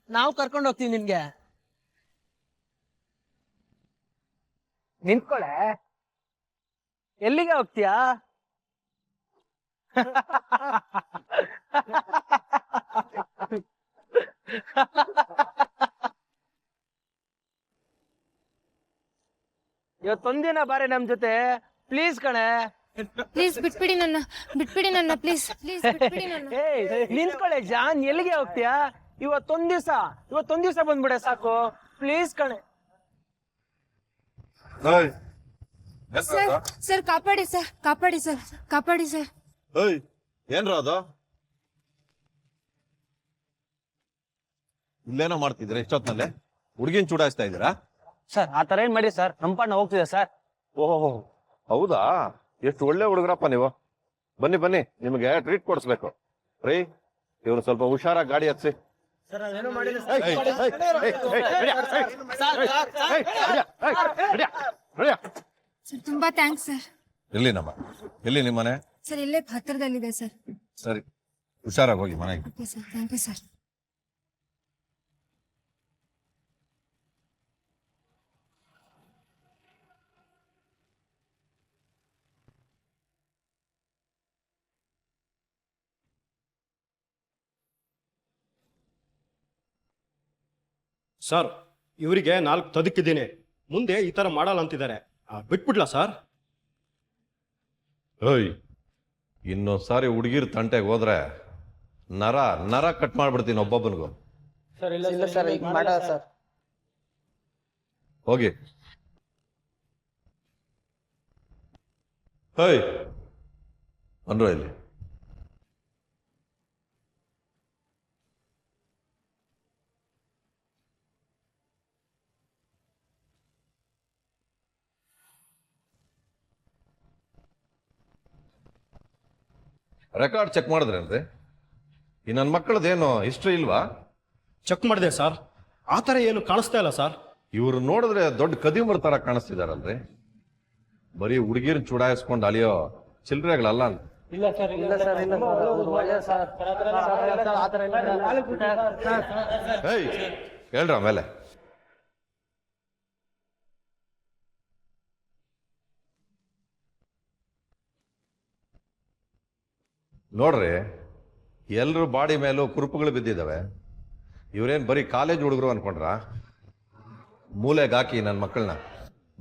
ನಾವು ಕರ್ಕೊಂಡು ಹೋಗ್ತೀವಿ ನಿನ್ಗೆ. ನಿಂತ್ಕೊಳೆ, ಎಲ್ಲಿಗೆ ಹೋಗ್ತೀಯಾ? ಇವತ್ತೊಂದಿನ ಬಾರಿ ನಮ್ ಜೊತೆ, ಪ್ಲೀಸ್ ಕಣೆ. ಪ್ಲೀಸ್ ಬಿಟ್ಬಿಡಿ ನನ್ನ, ಪ್ಲೀಸ್ ಬಿಟ್ಬಿಡಿ ನನ್ನ. ನಿಂತ್ಕೊಳೆ ಜಾನ್, ಎಲ್ಲಿಗೆ ಹೋಗ್ತೀಯಾ? ಇವತ್ತೊಂದ್ ದಿವ್ಸ ಬಂದ್ಬಿಡೆ ಸಾಕು, ಪ್ಲೀಸ್ ಕಣೆ. ಸರ್ ಕಾಪಾಡಿ ಸರ್. ಏನ್ರ ಅದು? ಇಲ್ಲೇನೋ ಮಾಡ್ತಿದ್ರೆ ಇಷ್ಟೊತ್ನಲ್ಲೇ? ಹುಡುಗಿನ ಚೂಡಾಯಿಸ್ತಾ ಇದ್ದೀರಾ? ಸರ್ ಆತರ ಏನ್ ಮಾಡಿ ಸರ್, ನಂಪಣ್ಣ ಹೋಗ್ತಿದೆ ಸರ್. ಓಹೋ, ಹೌದಾ? ಎಷ್ಟು ಒಳ್ಳೆ ಹುಡುಗರಪ್ಪ ನೀವು. ಬನ್ನಿ, ನಿಮಗೆ ಟ್ರೀಟ್ ಕೊಡಿಸ್ಬೇಕು. ರೀ, ಇವ್ರು ಸ್ವಲ್ಪ ಹುಷಾರಾಗಿ ಗಾಡಿ ಹತ್ಸಿ. ಸರ್ ತುಂಬಾ ಥ್ಯಾಂಕ್ಸ್ ಸರ್. ಎಲ್ಲಿ ನಿಮ್ಮನೆ? ಸರ್ ಇಲ್ಲೇ ಹತ್ತಿರದಲ್ಲಿದೆ ಸರ್. ಸರಿ, ಹುಷಾರಾಗಿ ಹೋಗಿ ಮನೆಗೆ. Okay sir, thank you sir. Sir, ಇವರಿಗೆ 4 ತದಕ್ಕಿದ್ದೀನಿ, ಮುಂದೆ ಈ ಥರ ಮಾಡಲ್ಲ ಅಂತಿದ್ದಾರೆ. ಬಿಟ್ಬಿಡ್ಲಾ ಸರ್? ಓಯ್, ಇನ್ನೊಂದ್ಸಾರಿ ಹುಡುಗಿರ್ ತಂಟೆಗೆ ಹೋದ್ರೆ ನರ ಕಟ್ ಮಾಡ್ಬಿಡ್ತೀನಿ ಒಬ್ಬೊಬ್ಬನಿಗೂ. ಇಲ್ಲ ಸರ್, ಈಗ ಮಾಡಲ್ಲ ಸರ್. ಹೋಗಿ. ಹೇಯ್, ಬಂದ್ರು ಇಲ್ಲಿ. ರೆಕಾರ್ಡ್ ಚೆಕ್ ಮಾಡಿದ್ರೇನ್ರಿ? ಈ ನನ್ನ ಮಕ್ಕಳದೇನು ಹಿಸ್ಟ್ರಿ ಇಲ್ವಾ? ಚೆಕ್ ಮಾಡಿದೆ ಸರ್, ಆ ಥರ ಏನು ಕಾಣಿಸ್ತಾ ಇಲ್ಲ ಸರ್. ಇವ್ರು ನೋಡಿದ್ರೆ ದೊಡ್ಡ ಕದಿಮರ್ ತರ ಕಾಣಿಸ್ತಿದಾರಲ್ರಿ. ಬರೀ ಹುಡುಗಿರ್ ಚುಡಾಯಿಸ್ಕೊಂಡು ಅಲಿಯೋ ಚಿಲ್ರೆಗಳಲ್ಲ ಅಂತ. ಇಲ್ಲ ಸರ್, ಹೇಯ್, ಹೇಳ್ರ ಆಮೇಲೆ. ನೋಡ್ರಿ, ಎಲ್ರು ಬಾಡಿ ಮೇಲೂ ಕುರುಪುಗಳು ಬಿದ್ದಿದ್ದಾವೆ. ಇವ್ರೇನ್ ಬರೀ ಕಾಲೇಜ್ ಹುಡುಗರು ಅನ್ಕೊಂಡ್ರ? ಮೂಲೆಗೆ ಹಾಕಿ ನನ್ನ ಮಕ್ಕಳನ್ನ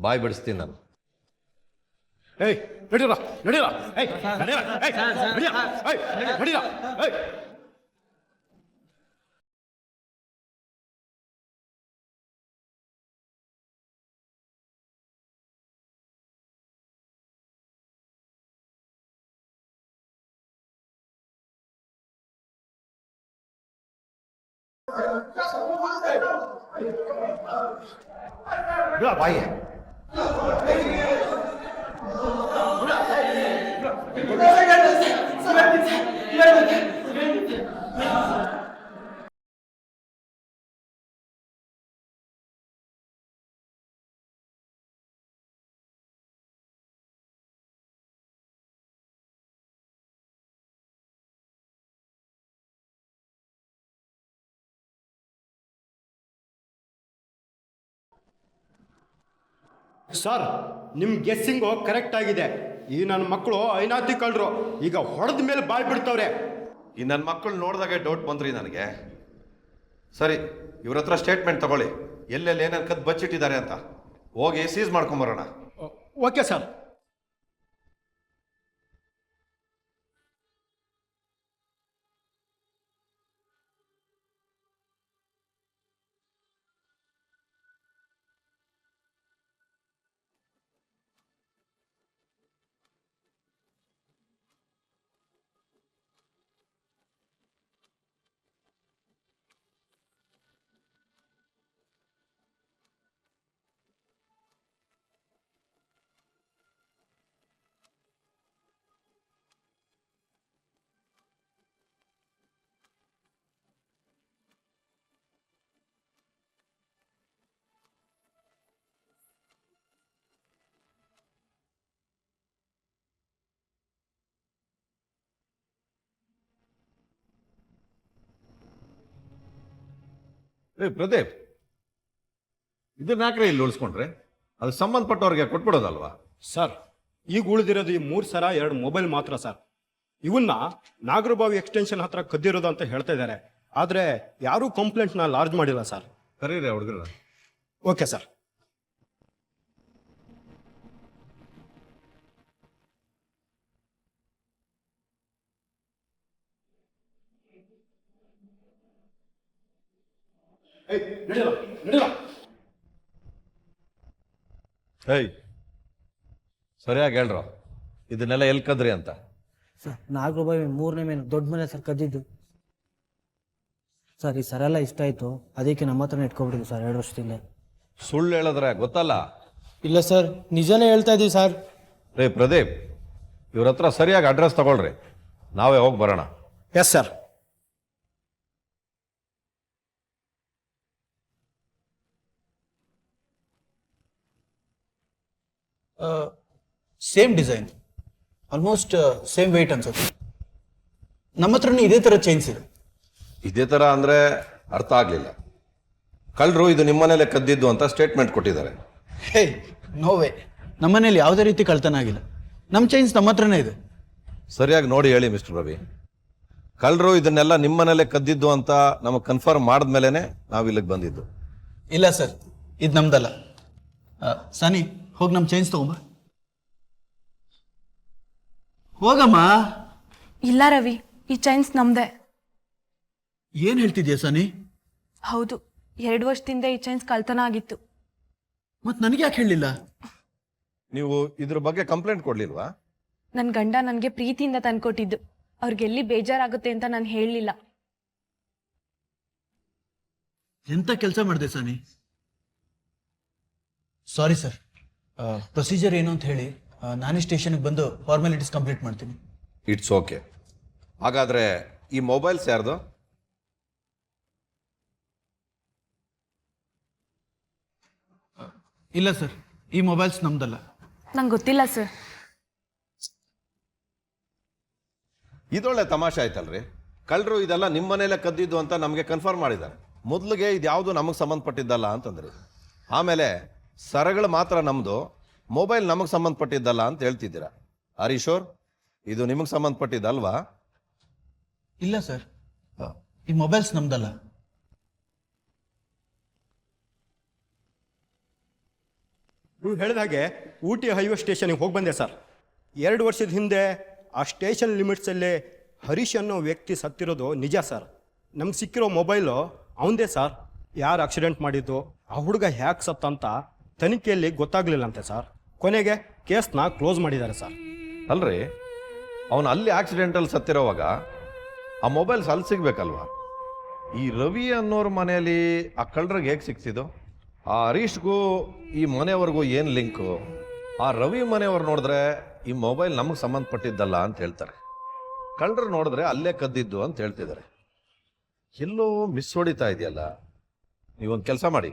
ಬಾಯ್ ಬಿಡಿಸ್ತೀನಿ ನಾನು. ನಡೀರ ಬಾಯಿ ಸರ್ ನಿಮ್ಮ ಗೆಸ್ಸಿಂಗು ಕರೆಕ್ಟ್ ಆಗಿದೆ. ಈ ನನ್ನ ಮಕ್ಕಳು ಐನಾತಿ ಕಳ್ರು ಈಗ ಹೊಡೆದ ಮೇಲೆ ಬಾಯ್ ಬಿಡ್ತವ್ರೆ. ಈ ನನ್ನ ಮಕ್ಕಳು ನೋಡಿದಾಗೆ ಡೌಟ್ ಬಂದ್ರಿ ನನಗೆ. ಸರಿ, ಇವ್ರ ಹತ್ರ ಸ್ಟೇಟ್ಮೆಂಟ್ ತಗೊಳ್ಳಿ, ಎಲ್ಲೆಲ್ಲಿ ಏನೇನು ಕದ್ದು ಬಚ್ಚಿಟ್ಟಿದ್ದಾರೆ ಅಂತ. ಹೋಗಿ ಸೀಸ್ ಮಾಡ್ಕೊಂಬರೋಣ. Okay sir. ಪ್ರದೀಪ್, ಇದನ್ನ ಯಾಕ್ರೆ ಇಲ್ಲಿ ಉಳಿಸ್ಕೊಂಡ್ರೆ? ಅದು ಸಂಬಂಧಪಟ್ಟವ್ರಿಗೆ ಕೊಟ್ಬಿಡೋದಲ್ವಾ? ಸರ್, ಈಗ ಉಳಿದಿರೋದು ಈ 3 ಸರ 2 ಮೊಬೈಲ್ ಮಾತ್ರ ಸರ್. ಇವನ್ನ ನಾಗರಬಾವಿ ಎಕ್ಸ್ಟೆನ್ಷನ್ ಹತ್ರ ಕದ್ದಿರೋದು ಅಂತ ಹೇಳ್ತಾ ಇದ್ದಾರೆ. ಆದರೆ ಯಾರೂ ಕಂಪ್ಲೇಂಟ್ನ ಲಾರ್ಜ್ ಮಾಡಿಲ್ಲ ಸರ್. ಕರೀರಿ ಹುಡುಗರ. Okay sir. ಹೇಯ್, ಸರಿಯಾಗಿ ಹೇಳ್ರ, ಇದನ್ನೆಲ್ಲ ಎಲ್ಲಿ ಕದ್ರಿ ಅಂತ. ಸರ್, ನಾಗರಬಾವಿ 3ನೇ ಮೇಲೆ ದೊಡ್ಡ ಮನೆ ಸರ್ ಕದ್ದಿದ್ದು ಸರ್. ಈ ಸರೆಲ್ಲ ಇಷ್ಟ ಆಯಿತು, ಅದಕ್ಕೆ ನಮ್ಮ ಹತ್ರನೇ ಇಟ್ಕೊಬಿಟ್ಟಿದ್ವಿ ಸರ್ 2 ವರ್ಷದಿಂದ. ಸುಳ್ಳು ಹೇಳಿದ್ರೆ ಗೊತ್ತಲ್ಲ. ಇಲ್ಲ ಸರ್, ನಿಜನೇ ಹೇಳ್ತಾ ಇದ್ದೀವಿ ಸರ್. ರೇ ಪ್ರದೀಪ್, ಇವ್ರ ಹತ್ರ ಸರಿಯಾಗಿ ಅಡ್ರೆಸ್ ತಗೊಳ್ರಿ, ನಾವೇ ಹೋಗಿ ಬರೋಣ. Yes sir. Same design, almost same weight ಅನ್ಸುತ್ತೆ. ನಮ್ಮ ಹತ್ರನೂ ಇದೇ ಥರ ಚೈನ್ಸ್ ಇದೆ. ಇದೇ ಥರ ಅಂದರೆ ಅರ್ಥ ಆಗಲಿಲ್ಲ. ಕಳ್ಳರು ಇದು ನಿಮ್ಮನೇಲೆ ಕದ್ದಿದ್ದು ಅಂತ ಸ್ಟೇಟ್ಮೆಂಟ್ ಕೊಟ್ಟಿದ್ದಾರೆ. ಹೇ, ನೋವೇ, ನಮ್ಮನೇಲಿ ಯಾವುದೇ ರೀತಿ ಕಳ್ತನ ಆಗಿಲ್ಲ. ನಮ್ಮ ಚೈನ್ಸ್ ನಮ್ಮ ಹತ್ರನೇ ಇದೆ. ಸರಿಯಾಗಿ ನೋಡಿ ಹೇಳಿ ಮಿಸ್ಟರ್ ರವಿ, ಕಳ್ಳರು ಇದನ್ನೆಲ್ಲ ನಿಮ್ಮನೇಲೆ ಕದ್ದಿದ್ದು ಅಂತ ನಮಗೆ ಕನ್ಫರ್ಮ್ ಮಾಡಿದ್ಮೇಲೆ ನಾವು ಇಲ್ಲಿಗೆ ಬಂದಿದ್ದು. ಇಲ್ಲ ಸರ್, ಇದು ನಮ್ದಲ್ಲ. ಸನಿ, ಹೋಗಿ ನಮ್ಮ ಚೈನ್ಸ್ ತಗೊಂಬ. ಹೋಗಮ್ಮ. ಇಲ್ಲ ರವಿ, ಈ ಚೈನ್ಸ್ ನಮ್ದೆ. ಏನ್ ಹೇಳ್ತಿದ್ಯಾ ಸನಿ? ಹೌದು, 2 ವರ್ಷದಿಂದ ಈ ಚೈನ್ಸ್ ಕಳ್ತನ ಆಗಿತ್ತು. ಮತ್ ನನಗೆ ಯಾಕೆ ಹೇಳಿಲ್ಲ? ನೀವು ಇದ್ರ ಬಗ್ಗೆ ಕಂಪ್ಲೇಂಟ್ ಕೊಡ್ಲಿಲ್ವಾ? ನನ್ನ ಗಂಡ ನನಗೆ ಪ್ರೀತಿಯಿಂದ ತಂದ್ಕೊಟ್ಟಿದ್ದು. ಅವ್ರಿಗೆಲ್ಲಿ ಬೇಜಾರಾಗುತ್ತೆ ಅಂತ ನಾನು ಹೇಳಲಿಲ್ಲ. ಎಂತ ಕೆಲಸ ಮಾಡಿದೆ ಸನಿ? ಸಾರಿ ಸರ್, ಪ್ರೊಸೀಜರ್ ಏನು ಅಂತ ಹೇಳಿ ನಾನೇ ಸ್ಟೇಷನ್ಗೆ ಬಂದು ಫಾರ್ಮಾಲಿಟೀಸ್ ಕಂಪ್ಲೀಟ್ ಮಾಡ್ತೀನಿ. It's okay. ಹಾಗಾದ್ರೆ ಈ ಮೊಬೈಲ್ಸ್ ಯಾರ್ದು? ಇಲ್ಲ ಸರ್, ಈ ಮೊಬೈಲ್ಸ್ ನಮ್ದಲ್ಲ. ನಂಗೆ ಗೊತ್ತಿಲ್ಲ ಸರ್. ಇದೊಳ್ಳೆ ತಮಾಷೆ ಆಯ್ತಲ್ರಿ. ಕಳ್ಳರು ಇದೆಲ್ಲ ನಿಮ್ಮ ಮನೇಲೆ ಕದ್ದಿದ್ದು ಅಂತ ನಮಗೆ ಕನ್ಫರ್ಮ್ ಮಾಡಿದ್ದಾರೆ. ಮೊದಲಿಗೆ ಇದು ಯಾವುದು ನಮಗೆ ಸಂಬಂಧಪಟ್ಟಿದ್ದಲ್ಲ ಅಂತಂದ್ರಿ. ಆಮೇಲೆ ಸರಗಳು ಮಾತ್ರ ನಮ್ಮದು, ಮೊಬೈಲ್ ನಮಗೆ ಸಂಬಂಧಪಟ್ಟಿದ್ದಲ್ಲ ಅಂತ ಹೇಳ್ತಿದ್ದೀರಾ. ಹರೀಶೋರ್, ಇದು ನಿಮಗೆ ಸಂಬಂಧಪಟ್ಟಿದ್ದಲ್ವಾ? ಇಲ್ಲ ಸರ್, ಈ ಮೊಬೈಲ್ಸ್ ನಮ್ದಲ್ಲ. ನೀವು ಹೇಳಿದ ಹಾಗೆ ಊಟಿ ಹೈವೇ ಸ್ಟೇಷನ್ಗೆ ಹೋಗಿ ಬಂದೆ ಸರ್. 2 ವರ್ಷದ ಹಿಂದೆ ಆ ಸ್ಟೇಷನ್ ಲಿಮಿಟ್ಸಲ್ಲಿ ಹರೀಶ್ ಅನ್ನೋ ವ್ಯಕ್ತಿ ಸತ್ತಿರೋದು ನಿಜ ಸರ್. ನಮ್ಗೆ ಸಿಕ್ಕಿರೋ ಮೊಬೈಲು ಅವನದೇ ಸರ್. ಯಾರು ಆಕ್ಸಿಡೆಂಟ್ ಮಾಡಿದ್ದು, ಆ ಹುಡುಗ ಹ್ಯಾಕ್ ಸತ್ತಂತ ತನಿಖೆಯಲ್ಲಿ ಗೊತ್ತಾಗ್ಲಿಲ್ಲಂತೆ ಸರ್. ಕೊನೆಗೆ ಕೇಸ್ನ ಕ್ಲೋಸ್ ಮಾಡಿದ್ದಾರೆ ಸರ್. ಅಲ್ರಿ, ಅವನು ಅಲ್ಲಿ ಆಕ್ಸಿಡೆಂಟಲ್ಲಿ ಸತ್ತಿರೋವಾಗ ಆ ಮೊಬೈಲ್ಸ್ ಅಲ್ಲಿ ಸಿಗ್ಬೇಕಲ್ವಾ? ಈ ರವಿ ಅನ್ನೋರ ಮನೆಯಲ್ಲಿ ಆ ಕಳ್ಳರಿಗೆ ಹೇಗೆ ಸಿಕ್ತಿದ್ದು? ಆ ಹರೀಶ್ಗೂ ಈ ಮನೆಯವ್ರಿಗೂ ಏನು ಲಿಂಕು? ಆ ರವಿ ಮನೆಯವ್ರು ನೋಡಿದ್ರೆ ಈ ಮೊಬೈಲ್ ನಮಗೆ ಸಂಬಂಧಪಟ್ಟಿದ್ದಲ್ಲ ಅಂತ ಹೇಳ್ತಾರೆ, ಕಳ್ಳರು ನೋಡಿದ್ರೆ ಅಲ್ಲೇ ಕದ್ದಿದ್ದು ಅಂತ ಹೇಳ್ತಿದ್ದಾರೆ. ಎಲ್ಲೋ ಮಿಸ್ ಹೊಡಿತಾ ಇದೆಯಲ್ಲ. ನೀವೊಂದು ಕೆಲಸ ಮಾಡಿ,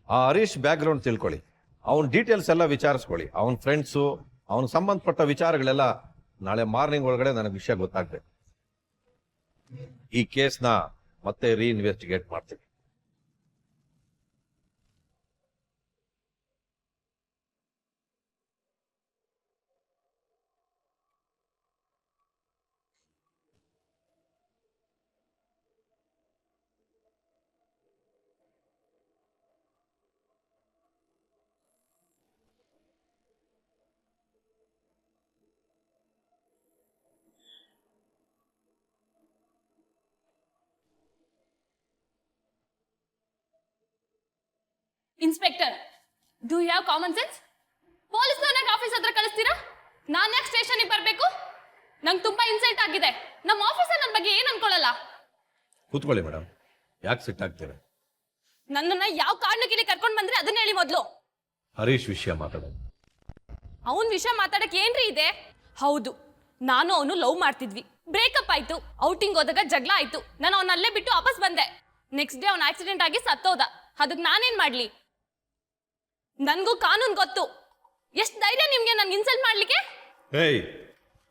ಆ ಹರೀಶ್ ಬ್ಯಾಕ್ಗ್ರೌಂಡ್ ತಿಳ್ಕೊಳ್ಳಿ, ಅವನ ಡೀಟೇಲ್ಸ್ ಎಲ್ಲ ವಿಚಾರಿಸ್ಕೊಳ್ಳಿ, ಅವನ ಫ್ರೆಂಡ್ಸು, ಅವನ ಸಂಬಂಧಪಟ್ಟ ವಿಚಾರಗಳೆಲ್ಲ ನಾಳೆ ಮಾರ್ನಿಂಗ್ ಒಳಗಡೆ ನನಗೆ ವಿಷಯ ಗೊತ್ತಾಗ್ಬೇಕು. ಈ ಕೇಸ್ನ ಮತ್ತೆ ರೀಇನ್ವೆಸ್ಟಿಗೇಟ್ ಮಾಡ್ತೀವಿ. Inspector, do you have common sense? ಪೊಲೀಸ್ನವ್ರನ್ನ ಆಫೀಸ್ ಹತ್ರ ಕಳಿಸ್ತೀರಾ? ನಾನು ಯಾಕೆ ಸ್ಟೇಷನ್ಗೆ ಬರಬೇಕು? ನಂಗೆ ತುಂಬಾ ಇನ್ಸಲ್ಟ್ ಆಗಿದೆ. ನಮ್ಮ ಆಫೀಸರ್ ನನ್ನ ಬಗ್ಗೆ ಏನು ಅನ್ಕೊಳ್ಳಲ್ಲ. ಕೂತ್ಕೊಳ್ಳಿ ಮೇಡಮ್, ಯಾಕೆ ಸಿಟ್ಟಾಗ್ತೀರಾ? ನನ್ನನ್ನ ಯಾವ ಕಾರಣಕ್ಕೆ ಇಲ್ಲಿ ಕರ್ಕೊಂಡು ಬಂದ್ರೆ ಅದನ್ನ ಹೇಳಿ ಮೊದಲು. ಹರೀಶ್ ವಿಷಯ ಮಾತಾಡೋದು. ಅವನ್ ವಿಷಯ ಮಾತಾಡಕ್ಕೆ ಏನ್ರಿ ಇದೆ? ಹೌದು, ನಾನು ಅವನು ಲವ್ ಮಾಡ್ತಿದ್ವಿ, ಬ್ರೇಕಪ್ ಆಯ್ತು, ಔಟಿಂಗ್ ಹೋದಾಗ ಜಗಳ ಆಯ್ತು, ನಾನು ಅವನ ಅಲ್ಲೇ ಬಿಟ್ಟು ವಾಪಸ್ ಬಂದೆ. ನೆಕ್ಸ್ಟ್ ಡೇ ಅವನ ಆಕ್ಸಿಡೆಂಟ್ ಆಗಿ ಸತ್ತೋದ. ಅದಕ್ಕೆ ನಾನೇನ್ ಮಾಡ್ಲಿ? ನನ್ಗೂ ಕಾನೂನು ಗೊತ್ತು. ಎಷ್ಟು ಧೈರ್ಯ ನಿಮ್ಗೆ ನನ್ಗೆ ಇನ್ಸಲ್ಟ್ ಮಾಡ್ಲಿಕ್ಕೆ? ಏಯ್,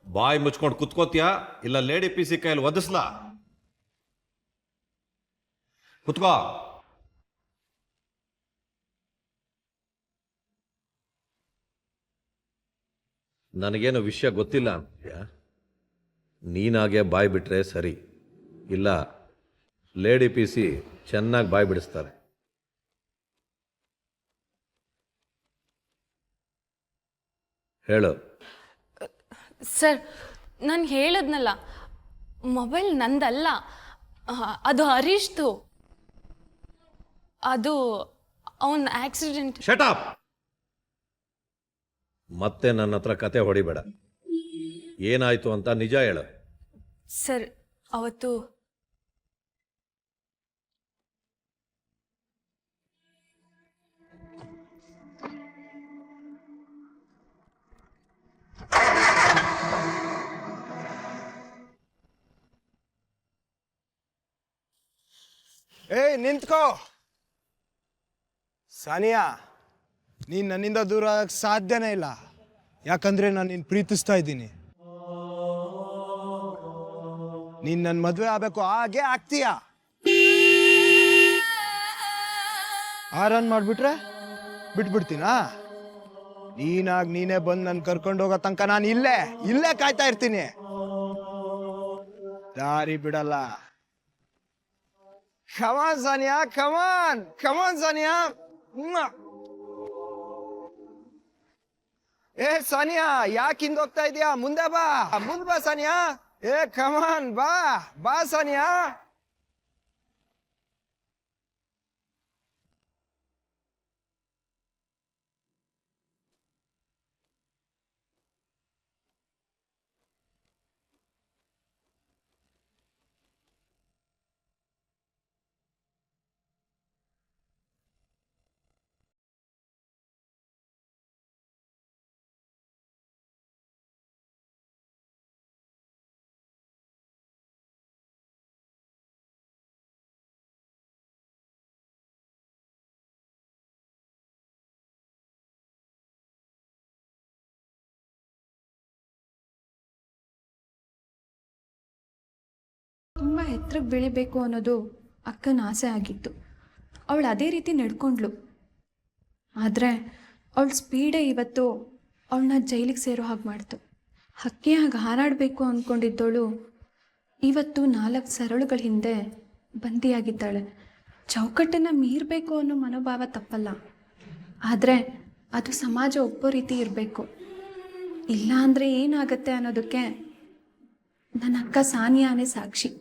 ಬಾಯ್ ಮುಚ್ಕೊಂಡು ಕುತ್ಕೋತಿಯಾ ಇಲ್ಲ ಲೇಡಿ ಪಿ ಸಿ ಕೈಯಲ್ಲಿ ಒದಿಸ್ಲಾ? ಕುತ್ಕೋ. ನನಗೇನು ವಿಷಯ ಗೊತ್ತಿಲ್ಲ ಅಂತೀಯ? ನೀನಾಗೆ ಬಾಯ್ ಬಿಟ್ರೆ ಸರಿ, ಇಲ್ಲ ಲೇಡಿ ಪಿ ಸಿ ಚೆನ್ನಾಗಿ ಬಾಯ್ ಬಿಡಿಸ್ತಾರೆ. ಹೇಳು. ಸರ್, ನಾನು ಹೇಳಿದ್ನಲ್ಲ, ಮೊಬೈಲ್ ನಂದಲ್ಲ, ಅದು ಹರೀಶ್ದು. ಅದು ಅವನ ಆಕ್ಸಿಡೆಂಟ್. Shut up. ಮತ್ತೆ ನನ್ನ ಹತ್ರ ಕತೆ ಹೊಡಿಬೇಡ. ಏನಾಯ್ತು ಅಂತ ನಿಜ ಹೇಳು. ಸರ್, ಅವತ್ತು ಏಯ್ ನಿಂತ್ಕೋ. ಸಾನಿಯಾ, ನೀನ್ ನನ್ನಿಂದ ದೂರ ಆಗಕ್ಕೆ ಸಾಧ್ಯನೇ ಇಲ್ಲ. ಯಾಕಂದ್ರೆ ನಾನು ನಿನ್ನ ಪ್ರೀತಿಸ್ತಾ ಇದ್ದೀನಿ. ನೀನ್ ನನ್ನ ಮದುವೆ ಆಗ್ಬೇಕು, ಹಾಗೆ ಆಗ್ತೀಯ. ಆರನ್ ಮಾಡ್ಬಿಟ್ರೆ ಬಿಟ್ಬಿಡ್ತೀನಾ? ನೀನೇ ಬಂದು ನನ್ ಕರ್ಕೊಂಡು ಹೋಗೋ ತನಕ ನಾನು ಇಲ್ಲೇ ಕಾಯ್ತಾ ಇರ್ತೀನಿ. ದಾರಿ ಬಿಡಲ್ಲ. Come on, Sania, come on, Sania. ಏ ಸಾನಿಯಾ, ಯಾಕೆ ಹಿಂದೆ ಹೋಗ್ತಾ ಇದೀಯಾ? ಮುಂದೆ ಬಾ ಸಾನಿಯಾ. ಏ ಕಮಾನ್, ಬಾ ಸಾನಿಯಾ. ತುಂಬ ಎತ್ತರಕ್ಕೆ ಬೆಳಿಬೇಕು ಅನ್ನೋದು ಅಕ್ಕನ ಆಸೆ ಆಗಿತ್ತು. ಅವಳು ಅದೇ ರೀತಿ ನಡ್ಕೊಂಡ್ಳು. ಆದರೆ ಅವಳ ಸ್ಪೀಡೇ ಇವತ್ತು ಅವಳನ್ನ ಜೈಲಿಗೆ ಸೇರೋ ಹಾಗೆ ಮಾಡ್ತು. ಹಕ್ಕಿಯಾಗಿ ಹಾರಾಡಬೇಕು ಅಂದ್ಕೊಂಡಿದ್ದವಳು ಇವತ್ತು 4 ಸರಳುಗಳ ಹಿಂದೆ ಬಂದಿಯಾಗಿದ್ದಾಳೆ. ಚೌಕಟ್ಟನ್ನು ಮೀರಬೇಕು ಅನ್ನೋ ಮನೋಭಾವ ತಪ್ಪಲ್ಲ, ಆದರೆ ಅದು ಸಮಾಜ ಒಪ್ಪೋ ರೀತಿ ಇರಬೇಕು. ಇಲ್ಲ ಅಂದರೆ ಏನಾಗುತ್ತೆ ಅನ್ನೋದಕ್ಕೆ ನನ್ನ ಅಕ್ಕ ಸಾನಿಯಾನೇ ಸಾಕ್ಷಿ.